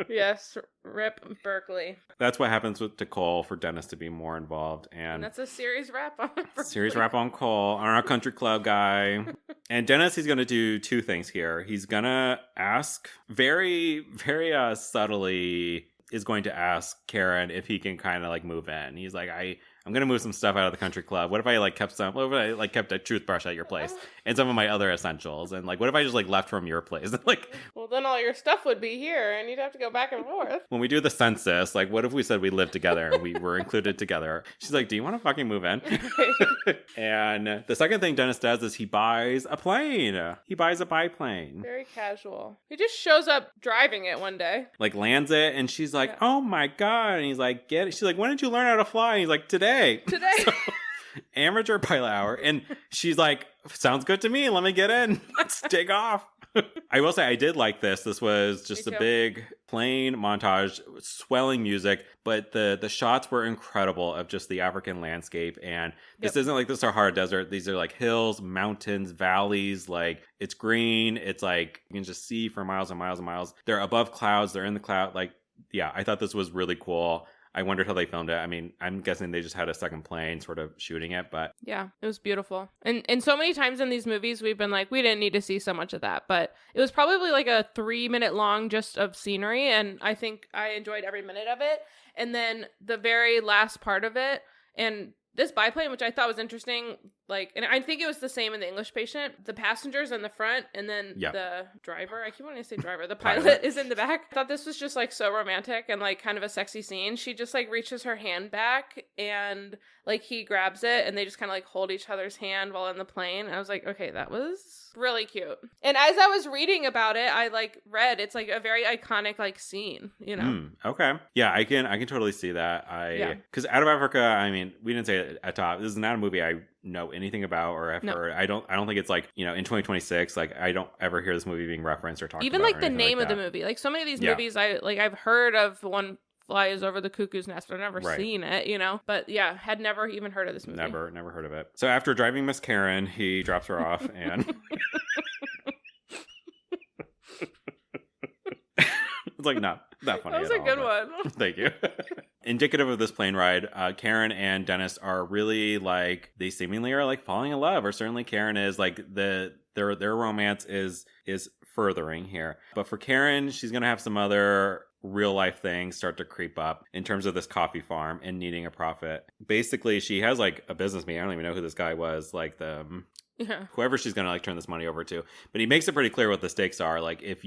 Yes, rip Berkeley. That's what happens to Cole for Dennis to be more involved, and that's a series wrap on Berkeley. Series wrap on Cole, on our country club guy. And Dennis, he's going to do two things here. He's going to ask very, very subtly, is going to ask Karen if he can kind of like move in. He's like, I'm going to move some stuff out of the country club. What if I kept a toothbrush at your place and some of my other essentials? And like, what if I just like left from your place? Like, well, then all your stuff would be here and you'd have to go back and forth. When we do the census, like, what if we said we lived together and we were included together? She's like, do you want to fucking move in? And the second thing Dennis does is he buys a plane. He buys a biplane. Very casual. He just shows up driving it one day. Like, lands it, and she's like, oh my God. And he's like, get it. She's like, when did you learn how to fly? And he's like, today. So, amateur pilot hour. And she's like, sounds good to me. Let me get in. Let's take off. I will say I did like this. This was just a big plane montage, swelling music, but the shots were incredible of just the African landscape. And this isn't like the Sahara Desert. These are like hills, mountains, valleys. Like, it's green. It's like you can just see for miles and miles and miles. They're above clouds. They're in the cloud. Like, yeah, I thought this was really cool. I wondered how they filmed it. I mean, I'm guessing they just had a second plane sort of shooting it, but... Yeah, it was beautiful. And so many times in these movies, we've been like, we didn't need to see so much of that, but it was probably like a 3-minute long just of scenery, and I think I enjoyed every minute of it. And then the very last part of it, and this biplane, which I thought was interesting, like, and I think it was the same in The English Patient. The passenger's in the front, and then the driver, I keep wanting to say driver, the pilot is in the back. I thought this was just, like, so romantic and, like, kind of a sexy scene. She just, like, reaches her hand back, and, like, he grabs it, and they just kind of, like, hold each other's hand while in the plane. And I was like, okay, that was really cute. And as I was reading about it, I, like, read, it's, like, a very iconic, like, scene, you know? Okay. Yeah, I can totally see that. Because Out of Africa, I mean, we didn't say it at top. This is not a movie I know anything about or have heard. I don't think it's like, you know, in 2026, like, I don't ever hear this movie being referenced or talked even about. Even like the name of the movie. Like, so many of these movies, I've heard of. One Flies Over the Cuckoo's Nest, but I've never seen it, you know? But yeah, had never even heard of this movie. Never heard of it. So after driving Miss Karen, he drops her off and... It's like not that funny. That was a good one. Thank you. Indicative of this plane ride, Karen and Dennis are really like, they seemingly are like falling in love, or certainly Karen is. Like, their romance is furthering here. But for Karen, she's gonna have some other real life things start to creep up in terms of this coffee farm and needing a profit. Basically, she has like a business meeting. I don't even know who this guy was. Like whoever she's gonna like turn this money over to, but he makes it pretty clear what the stakes are. Like, if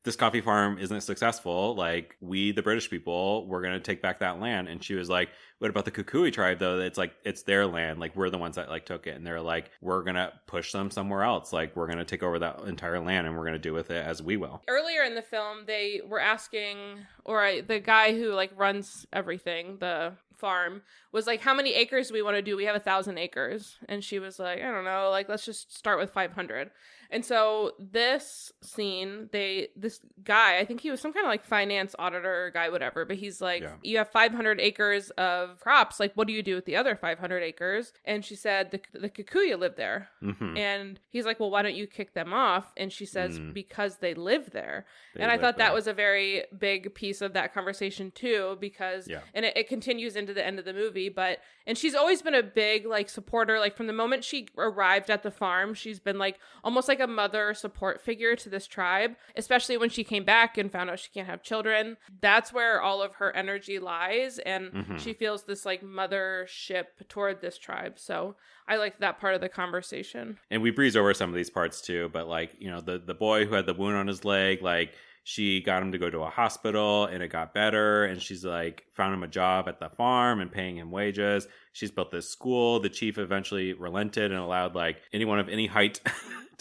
this coffee farm isn't successful, like, we, the British people, we're gonna take back that land. And she was like, what about the Kukui tribe though? It's like, it's their land. Like, we're the ones that like took it, and they're like, we're gonna push them somewhere else. Like, we're gonna take over that entire land, and we're gonna do with it as we will. Earlier in the film, they were asking, the guy who like runs everything, the farm, was like, how many acres do we want to do? We have 1,000 acres. And she was like, I don't know, like, let's just start with 500. And so this scene, this guy, I think he was some kind of like finance auditor guy, whatever, but he's like, you have 500 acres of crops. Like, what do you do with the other 500 acres? And she said, the Kikuyu live there. Mm-hmm. And he's like, well, why don't you kick them off? And she says, because they live there. And I thought that was a very big piece of that conversation too, because, and it continues into the end of the movie, and she's always been a big like supporter. Like, from the moment she arrived at the farm, she's been like almost like a mother support figure to this tribe, especially when she came back and found out she can't have children. That's where all of her energy lies, and she feels this like mothership toward this tribe. So I liked that part of the conversation. And we breeze over some of these parts too, but like, you know, the boy who had the wound on his leg, like, she got him to go to a hospital and it got better. And she's like, found him a job at the farm and paying him wages. She's built this school. The chief eventually relented and allowed like anyone of any height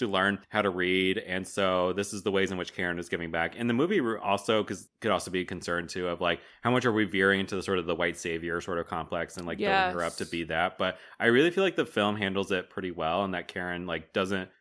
to learn how to read. And so this is the ways in which Karen is giving back. And the movie also could also be concerned too of like, how much are we veering into the sort of the white savior sort of complex and like building her up to be that. But I really feel like the film handles it pretty well, and that Karen like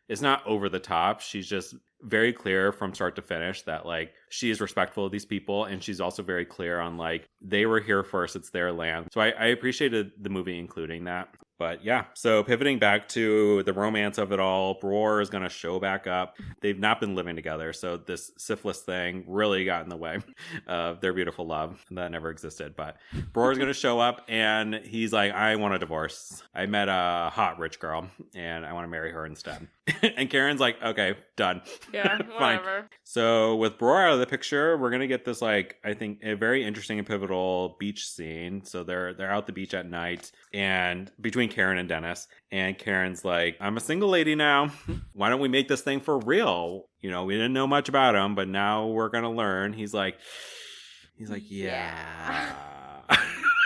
it's not over the top. She's just very clear from start to finish that like she is respectful of these people, and she's also very clear on like they were here first, it's their land. So I appreciated the movie including that. But yeah, so pivoting back to the romance of it all, Bror is going to show back up. They've not been living together, so this syphilis thing really got in the way of their beautiful love that never existed. But Bror is going to show up, and he's like, I want a divorce. I met a hot rich girl, and I want to marry her instead. And Karen's like, okay, done. Yeah, whatever. So with Bror out of the picture, we're going to get this, like, I think a very interesting and pivotal beach scene. So they're out the beach at night, and between Karen and Dennis, and Karen's like, I'm a single lady now. Why don't we make this thing for real? You know, we didn't know much about him, but now we're going to learn. He's like, yeah.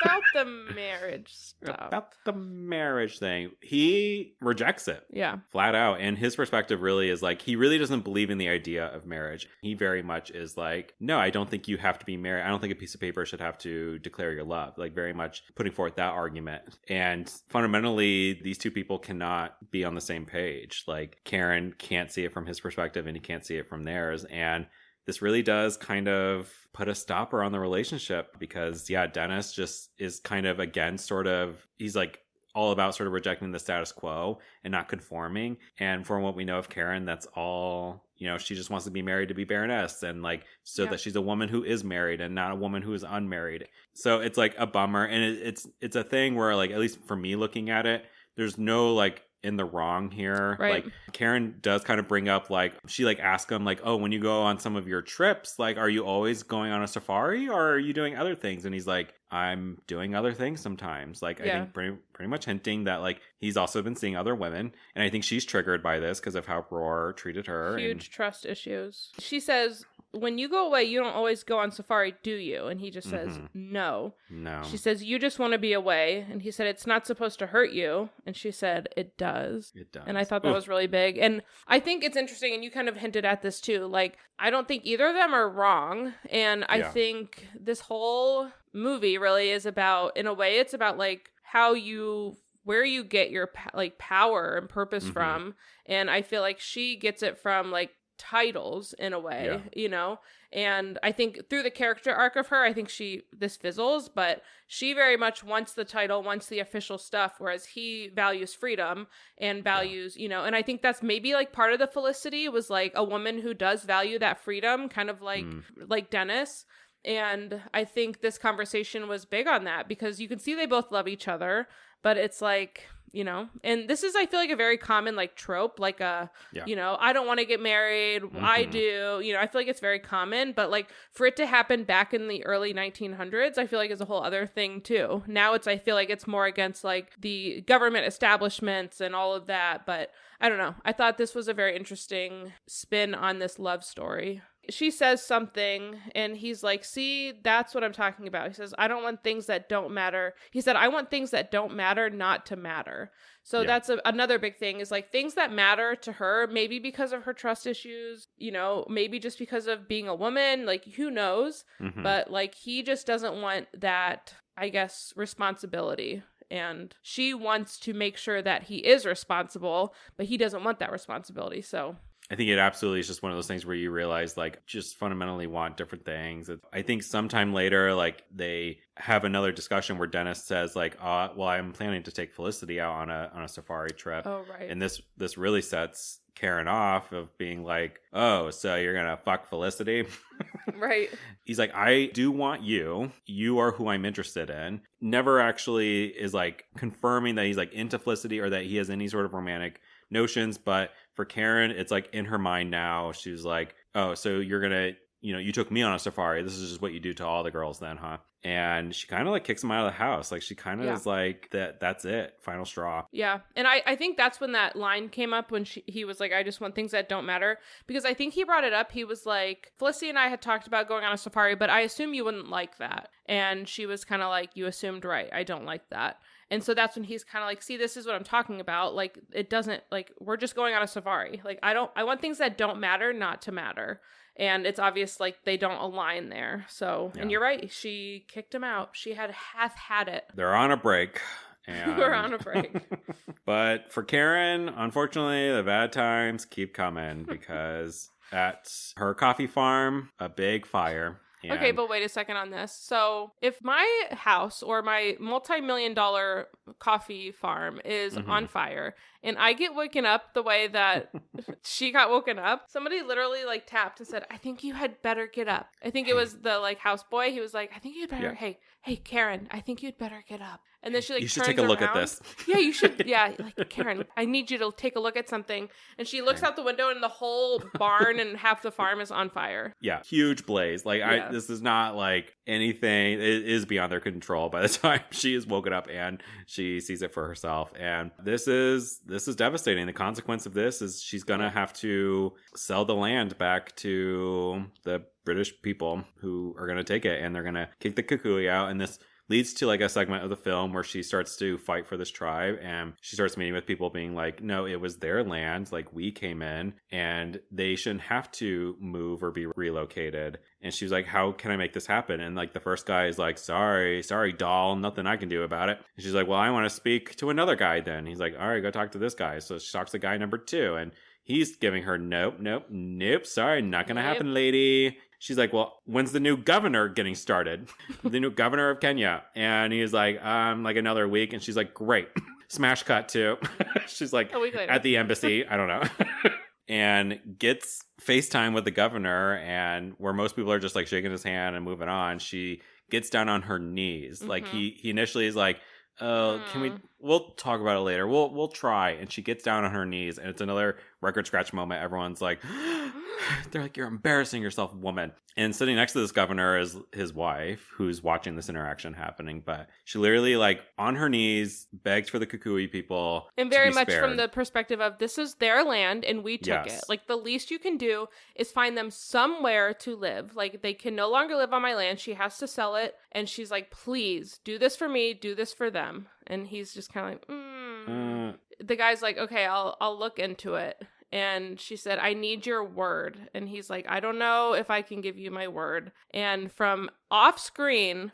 About the marriage stuff. About the marriage thing. He rejects it. Yeah. Flat out. And his perspective really is like, he really doesn't believe in the idea of marriage. He very much is like, no, I don't think you have to be married. I don't think a piece of paper should have to declare your love. Like very much putting forth that argument. And fundamentally, these two people cannot be on the same page. Like Karen can't see it from his perspective, and he can't see it from theirs. And this really does kind of put a stopper on the relationship because, yeah, Dennis just is kind of against he's like all about sort of rejecting the status quo and not conforming. And from what we know of Karen, that's all, you know, she just wants to be married to be Baroness, and like, so that she's a woman who is married and not a woman who is unmarried. So it's like a bummer. And it's a thing where, like, at least for me looking at it, there's no like in the wrong here. Right. Like Karen does kind of bring up, like, she like asks him like, oh, when you go on some of your trips, like, are you always going on a safari or are you doing other things? And he's like, I'm doing other things sometimes. Like, I think pretty much hinting that like he's also been seeing other women, and I think she's triggered by this because of how Bror treated her. Huge trust issues. She says, when you go away, you don't always go on safari, do you? And he just says, no. She says, you just want to be away. And he said, it's not supposed to hurt you. And she said, it does. It does. And I thought that was really big. And I think it's interesting, and you kind of hinted at this too. Like, I don't think either of them are wrong. And I think this whole movie really is about, in a way, it's about like where you get your like power and purpose from. And I feel like she gets it from like titles in a way, you know, and I think through the character arc of her, I think this fizzles, but she very much wants the title, wants the official stuff, whereas he values freedom and values, you know, and I think that's maybe like part of the Felicity was like a woman who does value that freedom, kind of like Dennis. And I think this conversation was big on that because you can see they both love each other, but it's like, you know, and this is, I feel like, a very common like trope, like you know, I don't want to get married. I do, you know, I feel like it's very common, but like for it to happen back in the early 1900s, I feel like is a whole other thing too. Now I feel like it's more against like the government establishments and all of that. But I don't know. I thought this was a very interesting spin on this love story. She says something and he's like, see, that's what I'm talking about. He says, I don't want things that don't matter. He said, I want things that don't matter not to matter. So that's another big thing is like things that matter to her, maybe because of her trust issues, you know, maybe just because of being a woman, like who knows, but like he just doesn't want that, I guess, responsibility. And she wants to make sure that he is responsible, but he doesn't want that responsibility. So I think it absolutely is just one of those things where you realize, like, just fundamentally want different things. I think sometime later, like, they have another discussion where Dennis says, like, well, I'm planning to take Felicity out on a safari trip. Oh, right. And this really sets Karen off of being like, oh, so you're going to fuck Felicity? Right. He's like, I do want you. You are who I'm interested in. Never actually is, like, confirming that he's, like, into Felicity or that he has any sort of romantic notions, but for Karen, it's like in her mind now, she's like, oh, so you're gonna, you know, you took me on a safari. This is just what you do to all the girls then, huh? And she kind of like kicks him out of the house. Like she kind of is like, that's it. Final straw. Yeah. And I think that's when that line came up when he was like, I just want things that don't matter. Because I think he brought it up. He was like, Felicity and I had talked about going on a safari, but I assume you wouldn't like that. And she was kind of like, you assumed right. I don't like that. And so that's when he's kind of like, see, this is what I'm talking about. Like, it doesn't, like, we're just going on a safari. Like, I want things that don't matter not to matter. And it's obvious, like, they don't align there. So, and you're right. She kicked him out. She hath had it. They're on a break. And... We're on a break. But for Karen, unfortunately, the bad times keep coming because at her coffee farm, a big fire. Okay, but wait a second on this. So if my house or my multi-million-dollar coffee farm is on fire and I get woken up the way that she got woken up, somebody literally like tapped and said, I think you had better get up. I think it was the like houseboy. He was like, I think you'd better, hey, Karen, I think you'd better get up. And then she like you should turns take a look around. at this. Yeah, you should. Yeah, like, Karen, I need you to take a look at something. And she looks out the window and the whole barn and half the farm is on fire. Yeah, huge blaze. Like, this is not like anything. It is beyond their control by the time she is woken up and she sees it for herself. And this is devastating. The consequence of this is she's gonna have to sell the land back to the British people who are gonna take it, and they're gonna kick the kukui out. And this leads to like a segment of the film where she starts to fight for this tribe, and she starts meeting with people being like, no, it was their land, like we came in and they shouldn't have to move or be relocated. And she's like, how can I make this happen? And like the first guy is like, sorry doll, nothing I can do about it. And she's like, well, I want to speak to another guy then. He's like, all right, go talk to this guy. So she talks to guy number 2, and he's giving her nope, sorry, not gonna happen, lady. She's like, well, when's the new governor getting started? The new governor of Kenya. And he's like, like another week. And she's like, great. Smash cut to. She's like, a week later. At the embassy. I don't know. And gets FaceTime with the governor. And where most people are just like shaking his hand and moving on, she gets down on her knees. Like he initially is like, oh, we'll talk about it later. We'll try. And she gets down on her knees, and it's another record scratch moment. Everyone's like, they're like, you're embarrassing yourself, woman. And sitting next to this governor is his wife, who's watching this interaction happening. But she literally, like, on her knees, begged for the Kukui people. And very much from the perspective of, this is their land and we took it. Like, the least you can do is find them somewhere to live. Like, they can no longer live on my land. She has to sell it. And she's like, please, do this for me. Do this for them. And he's just kind of like, The guy's like, okay, I'll look into it. And she said, I need your word. And he's like, I don't know if I can give you my word. And from off screen,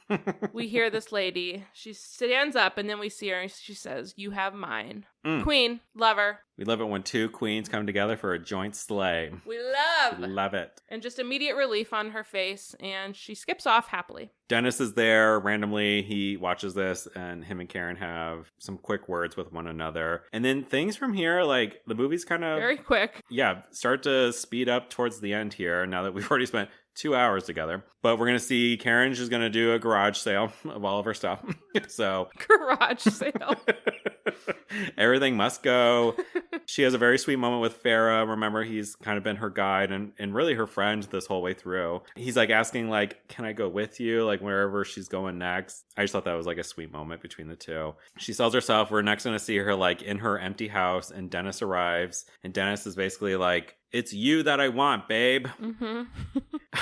we hear this lady. She stands up, and then we see her, and she says, you have mine. Queen, love her. We love it when two queens come together for a joint sleigh. We love it. And just immediate relief on her face, and she skips off happily. Dennis is there randomly. He watches this, and him and Karen have some quick words with one another. And then things from here, like, the movie's kind of very quick. Yeah, start to speed up towards the end here, now that we've already spent 2 hours together. But we're going to see Karen, she's going to do a garage sale of all of her stuff. So garage sale. Everything must go. She has a very sweet moment with Farah. Remember, he's kind of been her guide and really her friend this whole way through. He's like asking, like, can I go with you? Like, wherever she's going next. I just thought that was like a sweet moment between the two. She sells herself. We're next going to see her like in her empty house, and Dennis arrives. And Dennis is basically like, it's you that I want, babe.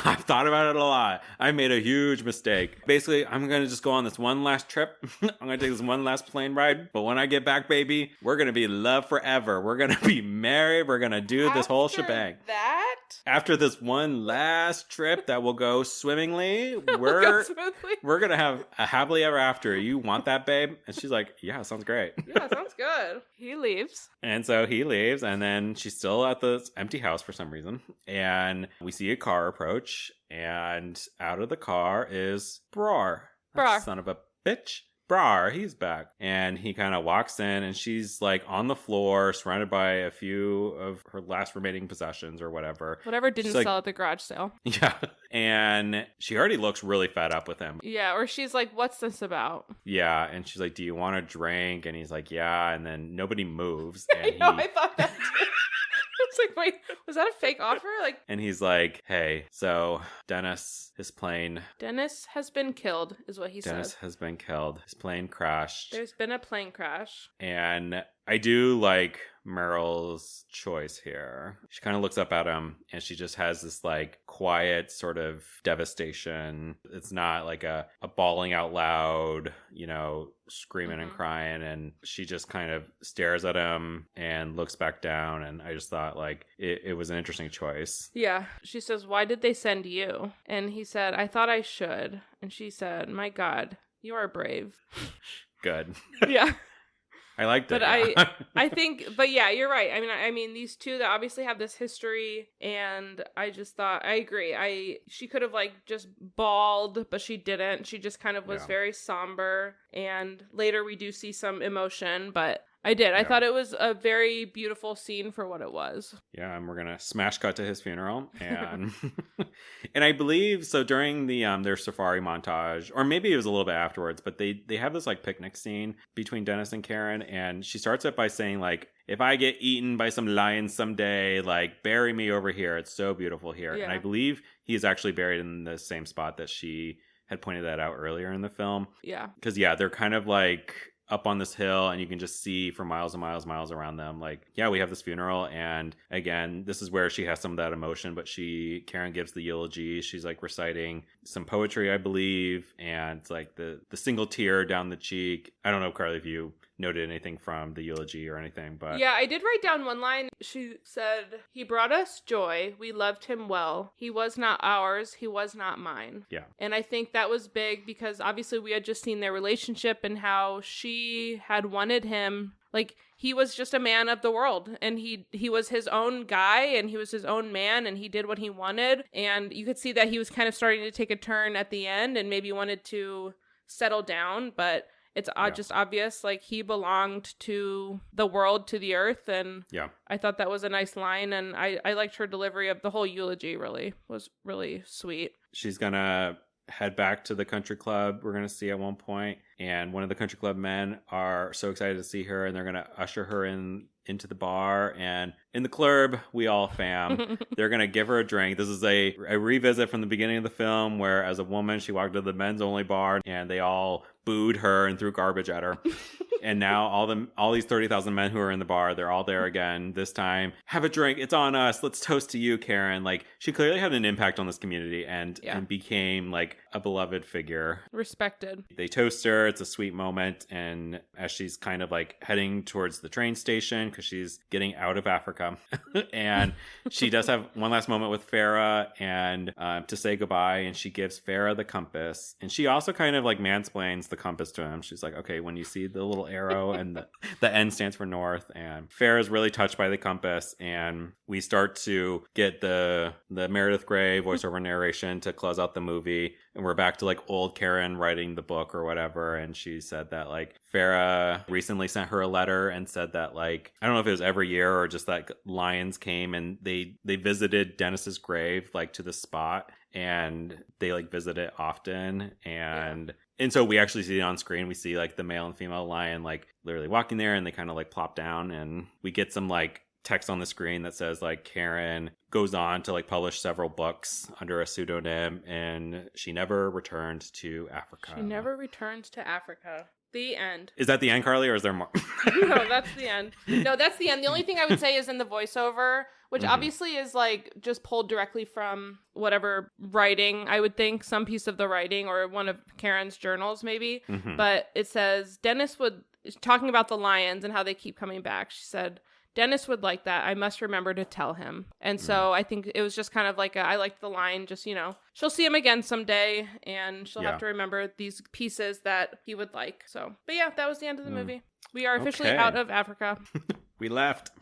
I've thought about it a lot. I made a huge mistake. Basically, I'm going to just go on this one last trip. I'm going to take this one last plane ride. But when I get back, baby, we're going to be loved forever. We're going to be married. We're going to do this whole shebang. After this one last trip that will go swimmingly, we're going to have a happily ever after. You want that, babe? And she's like, yeah, sounds great. Yeah, sounds good. He leaves. And so he leaves, and then she's still at the empty house for some reason. And we see a car approach, and out of the car is Brar. Son of a bitch. Brar, he's back. And he kind of walks in, and she's like on the floor, surrounded by a few of her last remaining possessions or whatever. Whatever didn't sell at the garage sale. Yeah. And she already looks really fed up with him. Yeah, or she's like, what's this about? Yeah, and she's like, do you want a drink? And he's like, yeah. And then nobody moves. And I thought that too. I was like, wait, was that a fake offer? Like, and he's like, hey, so Dennis, his plane. Dennis has been killed, is what he said. Dennis has been killed. His plane crashed. There's been a plane crash. And I do like Meryl's choice here. She kind of looks up at him and she just has this like quiet sort of devastation. It's not like a bawling out loud, screaming and crying. And she just kind of stares at him and looks back down. And I just thought like it was an interesting choice. Yeah. She says, "Why did they send you?" And he said, "I thought I should." And she said, "My God, you are brave." Good. Yeah. I liked it. But yeah. I think, but yeah, you're right. I mean, these two that obviously have this history, and I just thought, I agree. She could have like just bawled, but she didn't. She just kind of was very somber. And later we do see some emotion, but I did. I thought it was a very beautiful scene for what it was. Yeah, and we're gonna smash cut to his funeral, and and I believe so during the their safari montage, or maybe it was a little bit afterwards, but they have this like picnic scene between Dennis and Karen, and she starts it by saying like, "If I get eaten by some lions someday, like bury me over here. It's so beautiful here." Yeah. And I believe he is actually buried in the same spot that she had pointed that out earlier in the film. Yeah, because they're kind of like up on this hill and you can just see for miles and miles around them. Like, yeah, we have this funeral. And again, this is where she has some of that emotion, but Karen gives the eulogy. She's like reciting some poetry, I believe. And it's like the single tear down the cheek. I don't know, Carly, if you noted anything from the eulogy or anything, but yeah, I did write down one line. She said, "He brought us joy. We loved him well. He was not ours. He was not mine." Yeah. And I think that was big because obviously we had just seen their relationship and how she had wanted him. Like, he was just a man of the world, and he was his own guy, and he was his own man, and he did what he wanted. And you could see that he was kind of starting to take a turn at the end and maybe wanted to settle down, but it's just obvious, like, he belonged to the world, to the earth, and I thought that was a nice line, and I liked her delivery of the whole eulogy. Really was really sweet. She's gonna head back to the country club we're gonna see at one point, and one of the country club men are so excited to see her, and they're gonna usher her into the bar, and in the club, we all fam. They're gonna give her a drink. This is a revisit from the beginning of the film where as a woman she walked to the men's only bar and they all booed her and threw garbage at her. And now all these 30,000 men who are in the bar, they're all there again. This time, have a drink. It's on us. Let's toast to you, Karen. Like, she clearly had an impact on this community and became like a beloved figure. Respected. They toast her. It's a sweet moment. And as she's kind of like heading towards the train station because she's getting out of Africa, and she does have one last moment with Farah and to say goodbye. And she gives Farah the compass, and she also kind of like mansplains the compass to him. She's like, "Okay, when you see the little arrow and the N stands for north." And Farah is really touched by the compass, and we start to get the Meredith Grey voiceover narration to close out the movie, and we're back to like old Karen writing the book or whatever. And she said that like Farah recently sent her a letter and said that like, I don't know if it was every year or just like lions came and they visited Dennis's grave like to the spot, and they like visit it often. And so we actually see it on screen. We see like the male and female lion like literally walking there, and they kind of like plop down, and we get some like text on the screen that says like Karen goes on to like publish several books under a pseudonym, and she never returned to Africa. She never returned to Africa. The end. Is that the end, Carly, or is there more? No, that's the end. No, that's the end. The only thing I would say is in the voiceover, which obviously is like just pulled directly from whatever writing, I would think, some piece of the writing or one of Karen's journals maybe. But it says Dennis talking about the lions and how they keep coming back. She said, "Dennis would like that. I must remember to tell him." And so I think it was just kind of like I liked the line, just, she'll see him again someday and she'll have to remember these pieces that he would like. So, but yeah, that was the end of the movie. We are officially out of Africa. We left.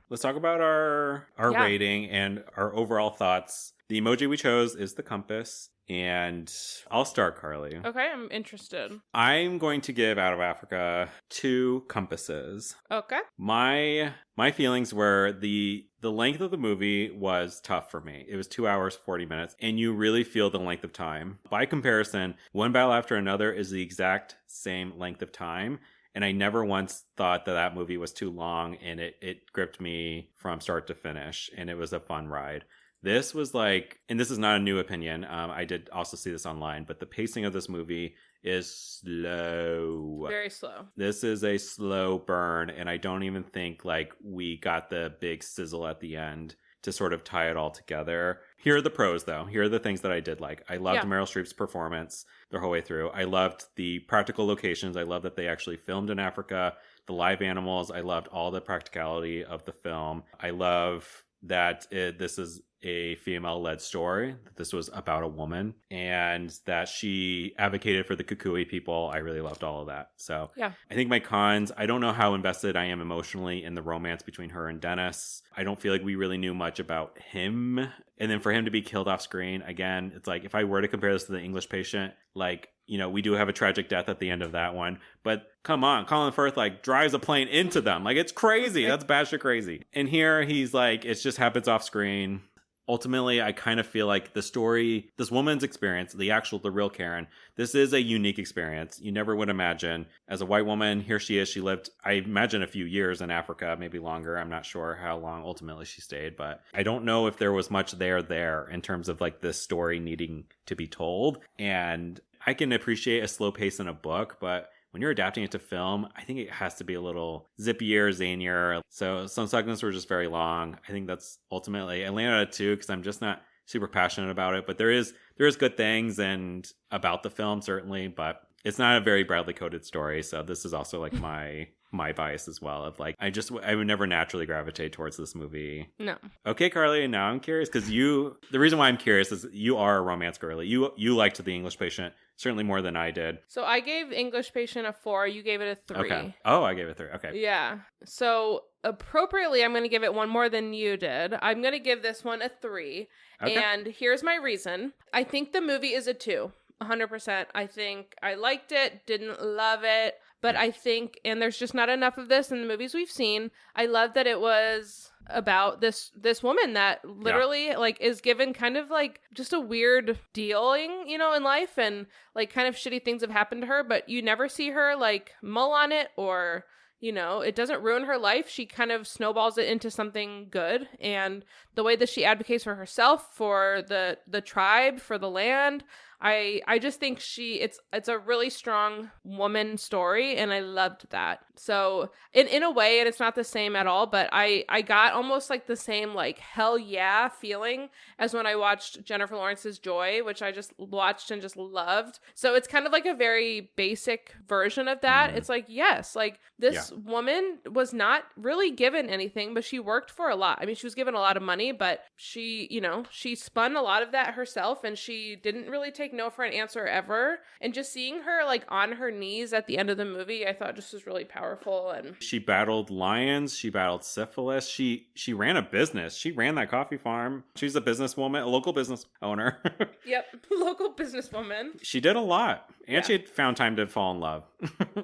Let's talk about our rating and our overall thoughts. The emoji we chose is the compass. And I'll start, Carly. Okay, I'm interested. I'm going to give Out of Africa 2 compasses. Okay. My feelings were the length of the movie was tough for me. It was 2 hours, 40 minutes, and you really feel the length of time. By comparison, One Battle After Another is the exact same length of time. And I never once thought that movie was too long, and it gripped me from start to finish, and it was a fun ride. This was like, and this is not a new opinion, I did also see this online, but the pacing of this movie is slow. Very slow. This is a slow burn, and I don't even think like we got the big sizzle at the end to sort of tie it all together. Here are the pros, though. Here are the things that I did like. I loved Meryl Streep's performance the whole way through. I loved the practical locations. I love that they actually filmed in Africa. The live animals. I loved all the practicality of the film. I love that this is a female-led story. This was about a woman, and that she advocated for the Kukui people. I really loved all of that. So yeah. I think my cons, I don't know how invested I am emotionally in the romance between her and Dennis. I don't feel like we really knew much about him. And then for him to be killed off screen, again, it's like if I were to compare this to The English Patient, like, you know, we do have a tragic death at the end of that one. But come on, Colin Firth like drives a plane into them. Like, it's crazy. That's batshit crazy. And here he's like, it just happens off screen. Ultimately, I kind of feel like the story, this woman's experience, the real Karen, this is a unique experience. You never would imagine. As a white woman, here she is. She lived, I imagine, a few years in Africa, maybe longer. I'm not sure how long ultimately she stayed, but I don't know if there was much there in terms of like this story needing to be told. And I can appreciate a slow pace in a book, but when you're adapting it to film, I think it has to be a little zippier, zanier. So some segments were just very long. I think that's ultimately, I landed at a 2 because I'm just not super passionate about it. But there is good things and about the film, certainly, but it's not a very broadly coded story. So this is also like my bias as well of like, I would never naturally gravitate towards this movie. No. Okay, Carly, now I'm curious because the reason why I'm curious is you are a romance girly. You liked The English Patient certainly more than I did. So I gave English Patient a 4. You gave it a 3. Okay. Oh, I gave it 3. Okay. Yeah. So appropriately, I'm going to give it one more than you did. I'm going to give this one a 3. Okay. And here's my reason. I think the movie is a 2. 100%. I think I liked it, didn't love it, but I think, and there's just not enough of this in the movies we've seen. I love that it was about this woman that literally like is given kind of like just a weird dealing, you know, in life, and like kind of shitty things have happened to her, but you never see her like mull on it or, you know, it doesn't ruin her life. She kind of snowballs it into something good. And the way that she advocates for herself, for the tribe, for the land, I just think it's a really strong woman story, and I loved that. So in a way, and it's not the same at all, but I got almost like the same like hell yeah feeling as when I watched Jennifer Lawrence's Joy, which I just watched and just loved. So it's kind of like a very basic version of that. It's like, yes, like this woman was not really given anything, but she worked for a lot. I mean, she was given a lot of money, but she, you know, she spun a lot of that herself, and she didn't really take no for an answer ever. And just seeing her like on her knees at the end of the movie, I thought just was really powerful. And she battled lions, she battled syphilis, she ran a business, she ran that coffee farm. She's a businesswoman, a local business owner. Yep, local businesswoman. She did a lot, and she had found time to fall in love.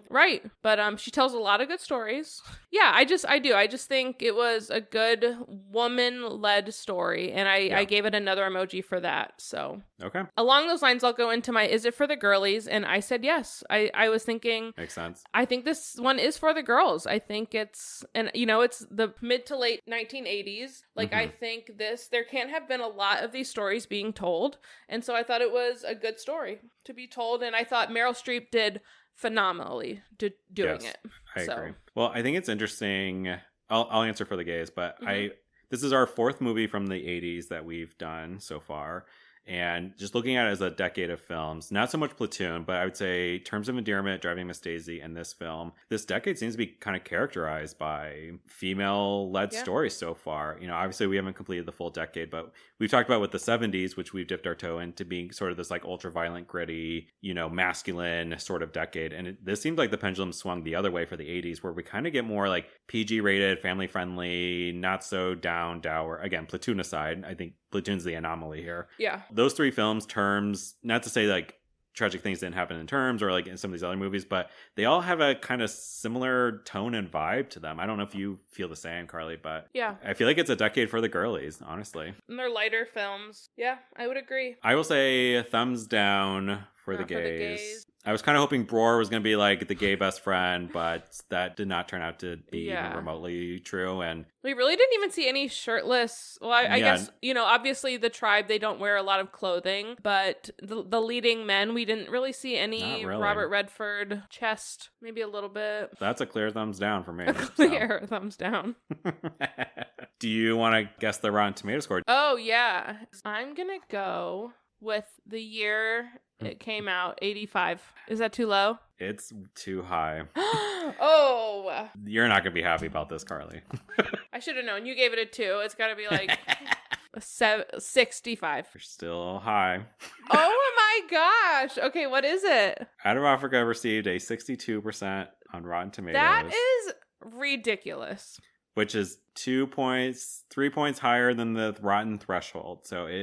Right, but she tells a lot of good stories. Yeah, I just think it was a good woman-led story, and I gave it another emoji for that. So okay, along those lines, I'll go into my is it for the girlies, and I said yes. I was thinking makes sense. I think this one is for the girls. I think it's, and you know, it's the mid to late 1980s. Like I think there can't have been a lot of these stories being told, and so I thought it was a good story to be told, and I thought Meryl Streep did phenomenally doing it. I agree. Well, I think it's interesting. I'll answer for the gays, but this is our 4th movie from the 80s that we've done so far. And just looking at it as a decade of films, not so much Platoon, but I would say Terms of Endearment, Driving Miss Daisy, and this film, this decade seems to be kind of characterized by female-led stories so far. You know, obviously we haven't completed the full decade, but we've talked about with the 70s, which we've dipped our toe into being sort of this like ultra-violent, gritty, you know, masculine sort of decade. And this seems like the pendulum swung the other way for the 80s, where we kind of get more like PG-rated, family-friendly, not so dour. Again, Platoon aside, I think Platoon's the anomaly here. Yeah. Those 3 films, Terms, not to say like tragic things didn't happen in Terms or like in some of these other movies, but they all have a kind of similar tone and vibe to them. I don't know if you feel the same, Carly, but yeah, I feel like it's a decade for the girlies, honestly. And they're lighter films. Yeah, I would agree. I will say thumbs down for the gays. I was kind of hoping Bror was going to be like the gay best friend, but that did not turn out to be even remotely true. And we really didn't even see any shirtless. Well, I guess, obviously the tribe, they don't wear a lot of clothing, but the leading men, we didn't really see any Robert Redford chest, maybe a little bit. That's a clear thumbs down for me. A clear thumbs down. Do you want to guess the Rotten Tomato score? Oh, yeah. I'm going to go with the year it came out, 85. Is that too low? It's too high. Oh. You're not going to be happy about this, Carly. I should have known. You gave it a 2. It's got to be like 65. You're still high. Oh my gosh. Okay, what is it? Out of Africa received a 62% on Rotten Tomatoes. That is ridiculous. Which is 3 points higher than the Rotten threshold. So it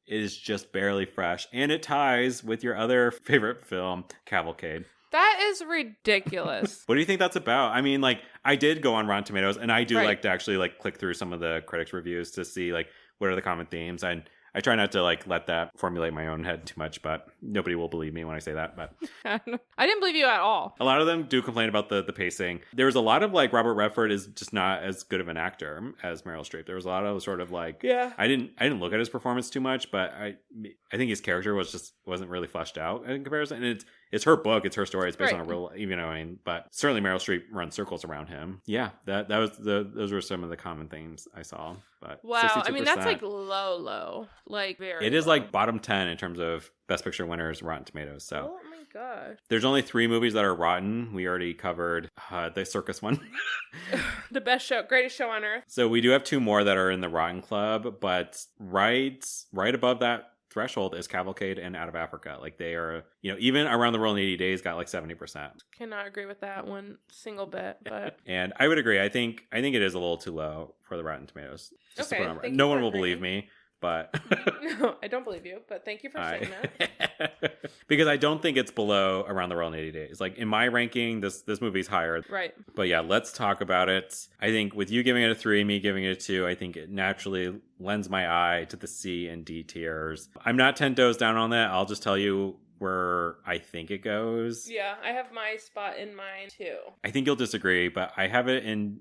is just barely fresh. And it ties with your other favorite film, Cavalcade. That is ridiculous. What do you think that's about? I mean, like, I did go on Rotten Tomatoes, and I do like to actually like click through some of the critics' reviews to see like what are the common themes. And I try not to like let that formulate my own head too much, but nobody will believe me when I say that. But I didn't believe you at all. A lot of them do complain about the pacing. There was a lot of like Robert Redford is just not as good of an actor as Meryl Streep. There was a lot of sort of like I didn't look at his performance too much, but I think his character wasn't really fleshed out in comparison. And it's her book, it's her story, it's based on a real, even though but certainly Meryl Streep runs circles around him. Yeah, those were some of the common themes I saw. But wow, 62%, I mean that's like low, like very. It is like bottom 10 in terms of Best Picture winners, Rotten Tomatoes. So. Oh my gosh. There's only 3 movies that are rotten. We already covered the circus one. The best show, greatest show on earth. So we do have 2 more that are in the Rotten Club, but right above that threshold is Cavalcade and Out of Africa. Like they are, even Around the World in 80 Days got like 70%. Cannot agree with that one single bit, but. And I would agree. I think it is a little too low for the Rotten Tomatoes. Just okay. To put on, no one will believe me. But no, I don't believe you, but thank you for saying that. Because I don't think it's below Around the World in 80 Days. Like in my ranking, this movie's higher. Right. But yeah, let's talk about it. I think with you giving it a 3, me giving it a 2, I think it naturally lends my eye to the C and D tiers. I'm not 10 toes down on that. I'll just tell you where I think it goes. Yeah, I have my spot in mine too. I think you'll disagree, but I have it in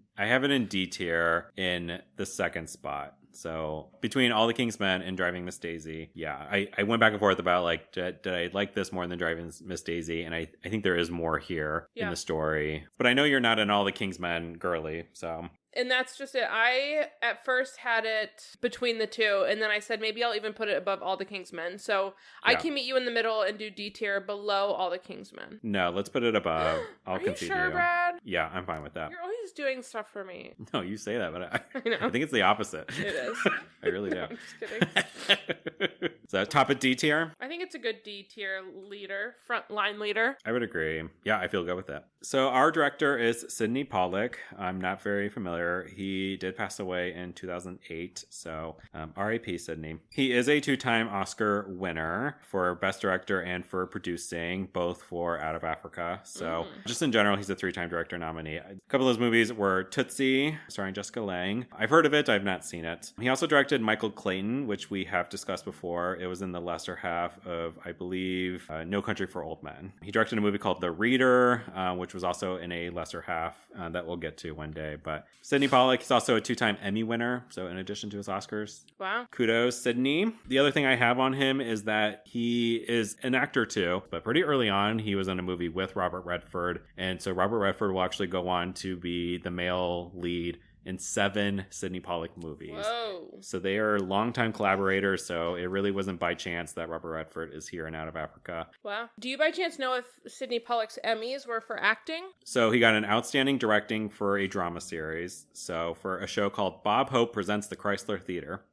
D tier in the second spot. So between All the King's Men and Driving Miss Daisy, yeah, I went back and forth about like, did I like this more than Driving Miss Daisy? And I think there is more here in the story. But I know you're not an All the King's Men girly, so. And that's just it. I, at first, had it between the 2, and then I said maybe I'll even put it above All the King's Men. So I can meet you in the middle and do D tier below All the King's Men. No, let's put it above. I'll concede you. Are you sure, Brad? Yeah, I'm fine with that. You're always doing stuff for me. No, you say that, but I know. I think it's the opposite. It is. I really do. I'm just kidding. So top of D tier? I think it's a good D tier leader, front line leader. I would agree. Yeah, I feel good with that. So our director is Sidney Pollack. I'm not very familiar. He did pass away in 2008, so R.I.P. Sidney. He is a 2-time Oscar winner for Best Director and for producing, both for Out of Africa. So just in general, he's a 3-time director nominee. A couple of those movies were Tootsie, starring Jessica Lange. I've heard of it, I've not seen it. He also directed Michael Clayton, which we have discussed before. It was in the lesser half of, I believe, No Country for Old Men. He directed a movie called The Reader, which was also in a lesser half that we'll get to one day. But Sidney Pollack, he's also a 2-time Emmy winner, so in addition to his Oscars. Wow. Kudos, Sidney. The other thing I have on him is that he is an actor too, but pretty early on, he was in a movie with Robert Redford, and so Robert Redford will actually go on to be the male lead in 7 Sidney Pollack movies. Whoa. So they are longtime collaborators, so it really wasn't by chance that Robert Redford is here and Out of Africa. Wow. Do you by chance know if Sidney Pollack's Emmys were for acting? So he got an outstanding directing for a drama series. So for a show called Bob Hope Presents the Chrysler Theater.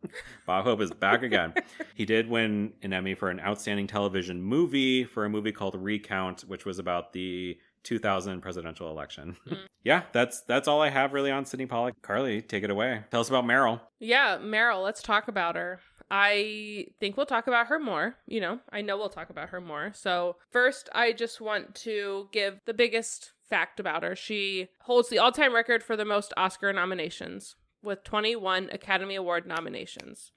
Bob Hope is back again. He did win an Emmy for an outstanding television movie for a movie called Recount, which was about the 2000 presidential election. Yeah, that's all I have really on Sidney Pollack. Carly, take it away. Tell us about Meryl. Yeah, Meryl, let's talk about her. I think we'll talk about her more. I know we'll talk about her more. So first, I just want to give the biggest fact about her. She holds the all-time record for the most Oscar nominations with 21 Academy Award nominations.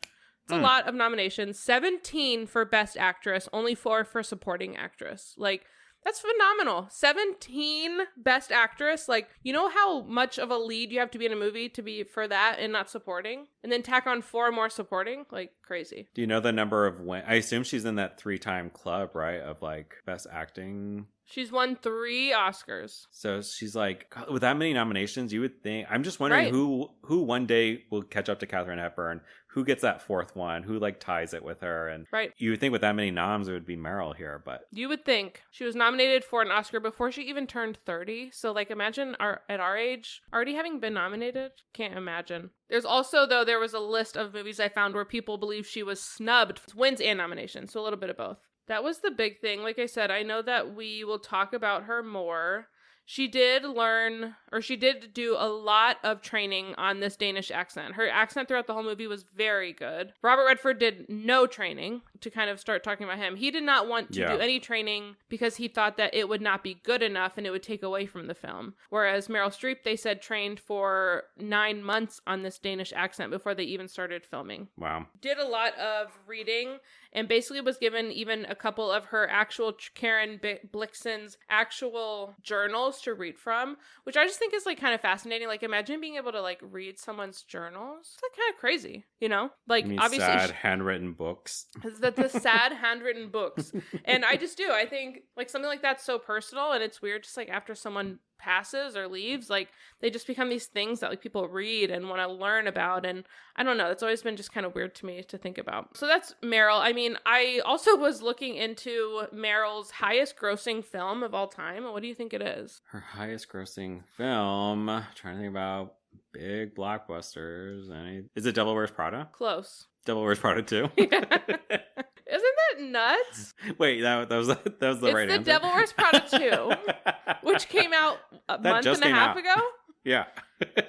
It's a lot of nominations. 17 for Best Actress, only 4 for Supporting Actress. Like, That's phenomenal. 17 Best Actress. Like, you know how much of a lead you have to be in a movie to be for that and not supporting? And then tack on 4 more supporting? Like, crazy. Do you know the number of I assume she's in that 3-time club, right? Of like Best Acting. She's won 3 Oscars. So she's like, God, with that many nominations, you would think. I'm just wondering who one day will catch up to Katharine Hepburn. Who gets that 4th one? Who like ties it with her? And you would think with that many noms, it would be Meryl here, but you would think. She was nominated for an Oscar before she even turned 30. So like, imagine at our age already having been nominated. Can't imagine. There's also, though, there was a list of movies I found where people believe she was snubbed, wins and nominations. So a little bit of both. That was the big thing. Like I said, I know that we will talk about her more. She did do a lot of training on this Danish accent. Her accent throughout the whole movie was very good. Robert Redford did no training to kind of start talking about him. He did not want to do any training because he thought that it would not be good enough and it would take away from the film. Whereas Meryl Streep, they said, trained for 9 months on this Danish accent before they even started filming. Wow. Did a lot of reading and basically was given even a couple of her actual Karen Blixen's actual journals to read from, which I just think is like kind of fascinating. Like, imagine being able to like read someone's journals. It's like kind of crazy, you know? Like, obviously sad handwritten books. The sad handwritten books. And I just do. I think like something like that's so personal, and it's weird just like after someone passes or leaves, like they just become these things that like people read and want to learn about. And I don't know, it's always been just kind of weird to me to think about. So that's Meryl. I mean, I also was looking into Meryl's highest grossing film of all time. What do you think it is? Her highest grossing film, trying to think about big blockbusters. Is it Devil Wears Prada? Close. Devil Wears Prada 2? Yeah. Isn't that nuts? Wait, that was the right answer. It's The Devil Wears Prada 2, which came out a month and a half ago. Yeah.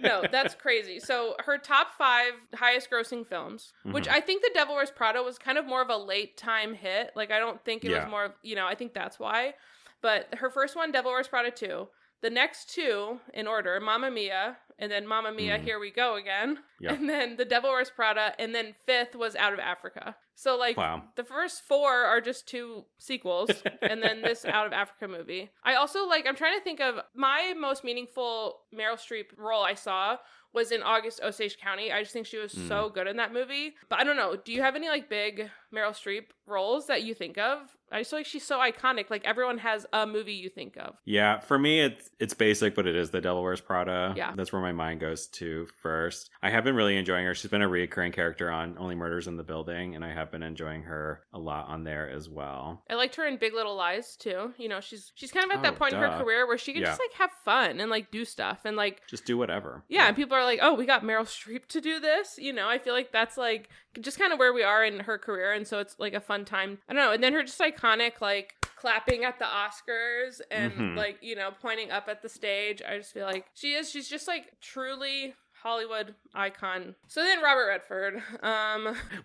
No, that's crazy. So her top 5 highest grossing films, which I think The Devil Wears Prada was kind of more of a late time hit. Like, I don't think it was more of, I think that's why. But her first one, Devil Wears Prada 2. The next 2 in order, Mamma Mia, and then Mamma Mia, Here We Go Again. Yep. And then The Devil Wears Prada, and then 5th was Out of Africa. So, like, the first 4 are just 2 sequels, and then this Out of Africa movie. I also, like, I'm trying to think of my most meaningful Meryl Streep role I saw was in August Osage County. I just think she was so good in that movie. But I don't know, do you have any, like, big Meryl Streep roles that you think of? I just feel like she's so iconic. Like, everyone has a movie you think of. Yeah, for me, it's basic, but it is The Devil Wears Prada. Yeah. That's where my mind goes to first. I have been really enjoying her. She's been a recurring character on Only Murders in the Building, and I have been enjoying her a lot on there as well. I liked her in Big Little Lies, too. You know, she's kind of at that point in her career where she can just, like, have fun and, like, do stuff and, like... just do whatever. Yeah, and people are like, oh, we got Meryl Streep to do this? You know, I feel like that's, like, just kind of where we are in her career, and so it's, like, a fun time. I don't know, and then her just iconic, like, clapping at the Oscars and, like, you know, pointing up at the stage. I just feel like she's just, like, truly Hollywood icon. So then Robert Redford.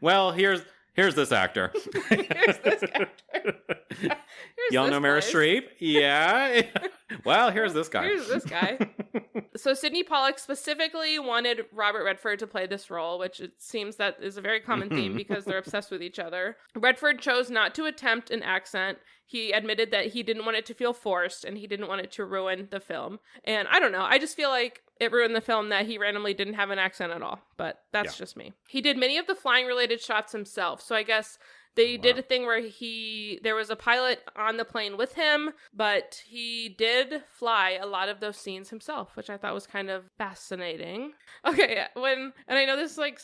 Well, here's this actor. Here's this actor. Y'all know Meryl Streep? Yeah. Well, here's this guy. Here's this guy. So Sidney Pollack specifically wanted Robert Redford to play this role, which it seems that is a very common theme because they're obsessed with each other. Redford chose not to attempt an accent. He admitted that he didn't want it to feel forced and he didn't want it to ruin the film. And I don't know. I just feel like it ruined the film that he randomly didn't have an accent at all. But that's just me. He did many of the flying related shots himself. So I guess they did a thing where there was a pilot on the plane with him, but he did fly a lot of those scenes himself, which I thought was kind of fascinating. Okay, and I know this is like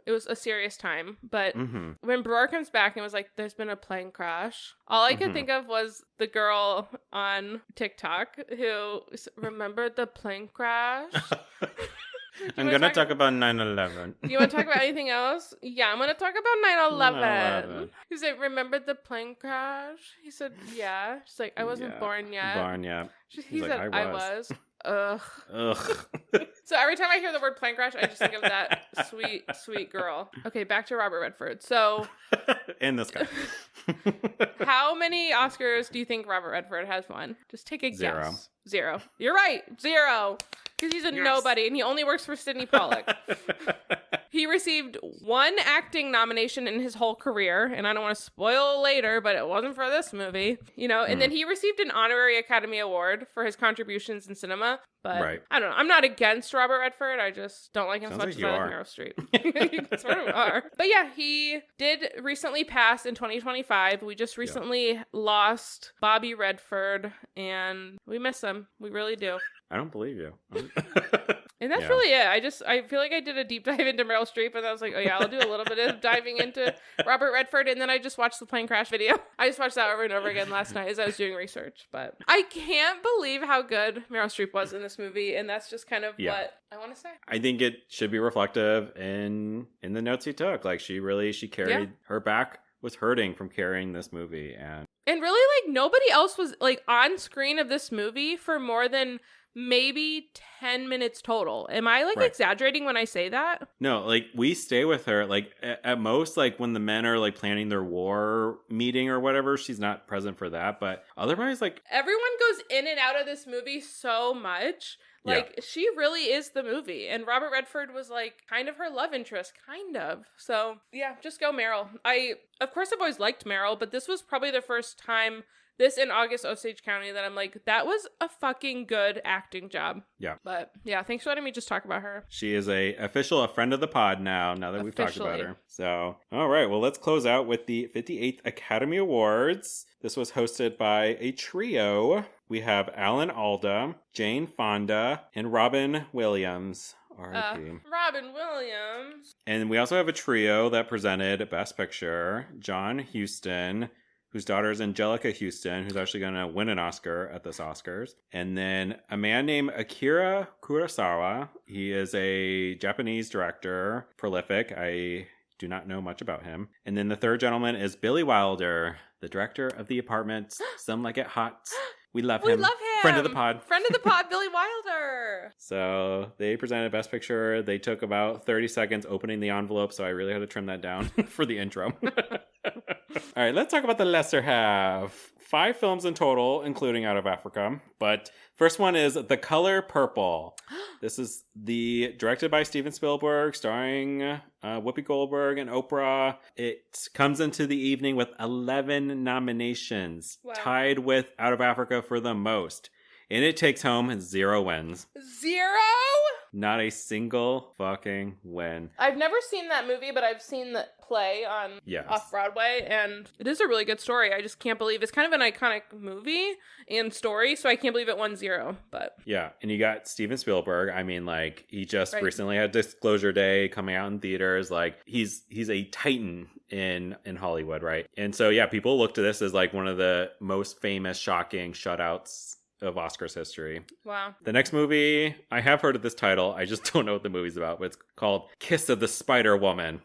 it was a serious time, but when Brewer comes back and was like, there's been a plane crash, all I could think of was the girl on TikTok who remembered the plane crash. I'm going to talk about 9/11. You want to talk about anything else? Yeah, I'm going to talk about 9/11. He said, remembered the plane crash? He said, yeah. She's like, I wasn't born yet. He said, I was. Ugh. So every time I hear the word plane crash, I just think of that sweet, sweet girl. Okay, back to Robert Redford. So... and this guy. How many Oscars do you think Robert Redford has won? Just take a guess. 0. You're right. 0. Because he's a nobody and he only works for Sidney Pollack. He He received one acting nomination in his whole career, and I don't want to spoil later, but it wasn't for this movie, you know, and then he received an honorary Academy Award for his contributions in cinema. But I don't know. I'm not against Robert Redford. I just don't like him as much as I like Meryl Streep. You sort of are. But yeah, he did recently pass in 2025. We just recently lost Bobby Redford, and we miss him. We really do. I don't believe you. And that's really it. I feel like I did a deep dive into Meryl Streep, and I was like, oh yeah, I'll do a little bit of diving into Robert Redford, and then I just watched the plane crash video. I just watched that over and over again last night as I was doing research. But I can't believe how good Meryl Streep was in this movie, and that's just kind of what I want to say. I think it should be reflective in the notes he took. Like she carried her back was hurting from carrying this movie, and really like nobody else was like on screen of this movie for more than maybe 10 minutes total. Am I like exaggerating when I say that? No, like we stay with her like at most, like when the men are like planning their war meeting or whatever, she's not present for that, but otherwise like everyone goes in and out of this movie so much. Like, she really is the movie. And Robert Redford was, like, kind of her love interest. Kind of. So, yeah, just go Meryl. Of course, I've always liked Meryl, but this was probably the first time, this in August Osage County, that I'm like, that was a fucking good acting job. Yeah. But, yeah, thanks for letting me just talk about her. She is a friend of the pod now that we've talked about her. So, all right, well, let's close out with the 58th Academy Awards. This was hosted by a trio. We have Alan Alda, Jane Fonda, and Robin Williams. R.I.P. Robin Williams. And we also have a trio that presented Best Picture. John Huston, whose daughter is Angelica Houston, who's actually going to win an Oscar at this Oscars. And then a man named Akira Kurosawa. He is a Japanese director, prolific. I do not know much about him. And then the third gentleman is Billy Wilder, the director of The Apartment, Some Like It Hot. We love him. We love him. Friend of the pod. Friend of the pod, Billy Wilder. So they presented Best Picture. They took about 30 seconds opening the envelope, so I really had to trim that down for the intro. All right, let's talk about the lesser half. 5 films in total, including Out of Africa. But first one is The Color Purple. This is directed by Steven Spielberg, starring Whoopi Goldberg and Oprah. It comes into the evening with 11 nominations, tied with Out of Africa for the most. And it takes home 0 wins. 0? Not a single fucking win. I've never seen that movie, but I've seen the play on Off-Broadway, and it is a really good story. I just can't believe it's kind of an iconic movie and story, so I can't believe it won 0. But yeah, and you got Steven Spielberg. I mean, like, he just recently had Disclosure Day coming out in theaters. Like, he's a titan in Hollywood, right? And so, yeah, people look to this as like one of the most famous, shocking shutouts of Oscars history. Wow. The next movie, I have heard of this title. I just don't know what the movie's about, but it's called Kiss of the Spider Woman.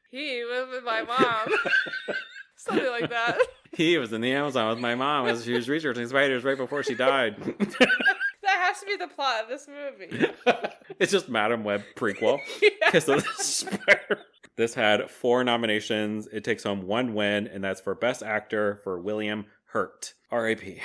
He was with my mom. Something like that. He was in the Amazon with my mom as she was researching spiders right before she died. That has to be the plot of this movie. It's just Madam Web prequel. Kiss of the Spider. This had 4 nominations. It takes home 1 win, and that's for Best Actor for William Hurt. R.I.P.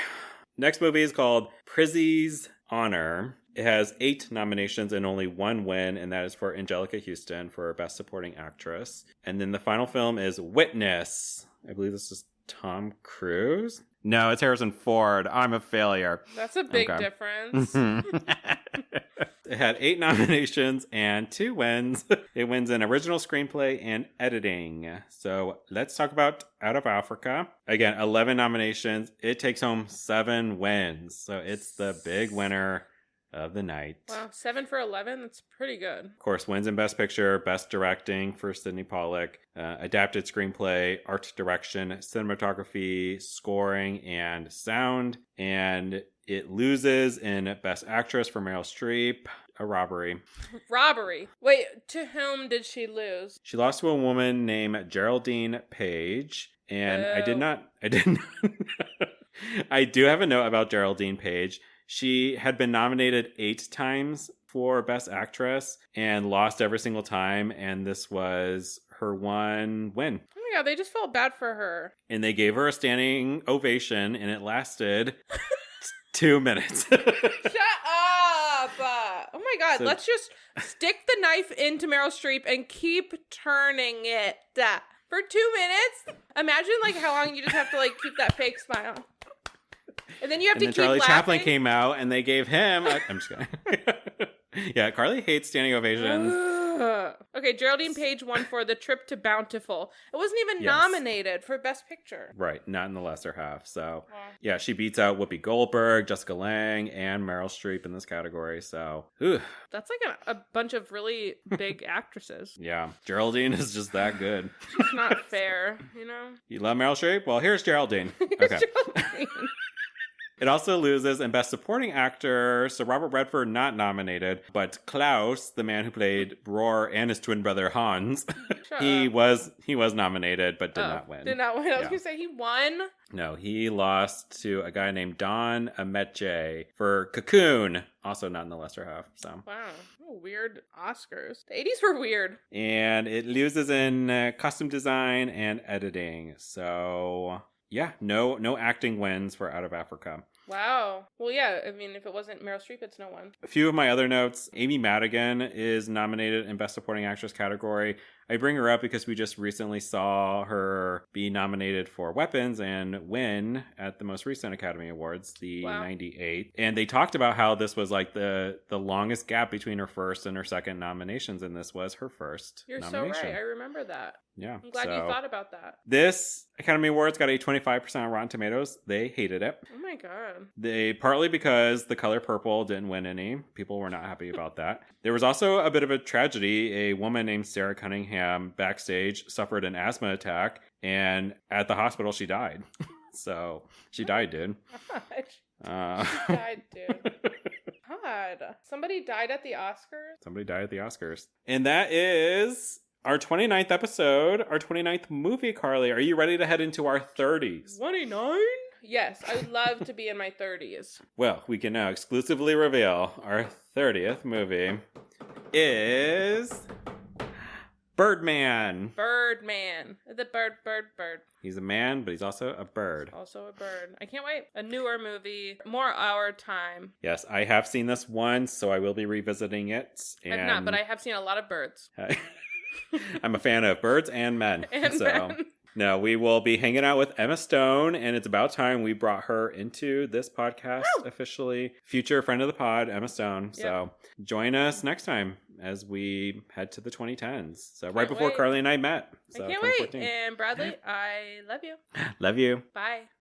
Next movie is called Prizzi's Honor. It has 8 nominations and only 1 win, and that is for Angelica Houston for Best Supporting Actress. And then the final film is Witness. I believe this is Tom Cruise. No, it's Harrison Ford. I'm a failure. That's a big difference. It had 8 nominations and 2 wins. It wins in original screenplay and editing. So let's talk about Out of Africa. Again, 11 nominations. It takes home 7 wins. So it's the big winner of the night. Wow, 7 for 11? That's pretty good. Of course, wins in Best Picture, Best Directing for Sidney Pollack, Adapted Screenplay, Art Direction, Cinematography, Scoring, and Sound. And it loses in Best Actress for Meryl Streep. A robbery. Robbery. Wait, to whom did she lose? She lost to a woman named Geraldine Page. And I did not. I do have a note about Geraldine Page. She had been nominated 8 times for Best Actress and lost every single time. And this was her 1 win. Oh my God, they just felt bad for her. And they gave her a standing ovation, and it lasted 2 minutes. Shut up! Oh my God, So- let's just stick the knife into Meryl Streep and keep turning it for 2 minutes. Imagine like how long you just have to like keep that fake smile. And then you have And to then keep Charlie laughing. Chaplin came out and they gave him I'm just kidding. Yeah, Carly hates standing ovations. Okay, Geraldine Page won for The Trip to Bountiful. It wasn't even Yes. nominated for Best Picture. Right, not in the lesser half. So, Wow. yeah, she beats out Whoopi Goldberg, Jessica Lange, and Meryl Streep in this category. So, That's like a bunch of really big actresses. yeah, Geraldine is just that good. It's not fair, you know? You love Meryl Streep? Well, here's Geraldine. Okay. Geraldine. It also loses in Best Supporting Actor, so Robert Redford not nominated, but Klaus, the man who played Roar and his twin brother Hans, he up. was nominated but did not win. Did not win. I was Yeah. going to say he won. No, he lost to a guy named Don Ameche for Cocoon, also not in the lesser half. So, Wow. Oh, weird Oscars. The 80s were weird. and it loses in costume design and editing. So, yeah, no acting wins for Out of Africa. Wow. Well, yeah. I mean, if it wasn't Meryl Streep, it's no one. A few of my other notes. Amy Madigan is nominated in Best Supporting Actress category. I bring her up because we just recently saw her be nominated for Weapons and win at the most recent Academy Awards, the Wow. 98th. And they talked about how this was like the longest gap between her first and her second nominations, and this was her first You're nomination. so right. I remember that. Yeah. I'm glad you thought about that. This Academy Awards got a 25% on Rotten Tomatoes. They hated it. Oh my God. They partly because the color purple didn't win any. People were not happy about that. There was also a bit of a tragedy. A woman named Sarah Cunningham backstage suffered an asthma attack, and at the hospital she died. So she died, dude. God. She died, dude. God. Somebody died at the Oscars? Somebody died at the Oscars. And that is our 29th episode, our 29th movie, Carly. Are you ready to head into our 30s? 29? Yes, I would love to be in my 30s. Well, we can now exclusively reveal our 30th movie is Birdman. Birdman. The bird. He's a man, but he's also a bird. Also a bird. I can't wait. A newer movie. More our time. Yes, I have seen this once, so I will be revisiting it. I've not, but I have seen a lot of birds. I'm a fan of birds and men. Men. No, we will be hanging out with Emma Stone, and it's about time we brought her into this podcast officially. Future friend of the pod, Emma Stone. Yep. So join us next time as we head to the 2010s. So right before Carly and I met. So I can't wait. And Bradley, I love you. Love you. Bye.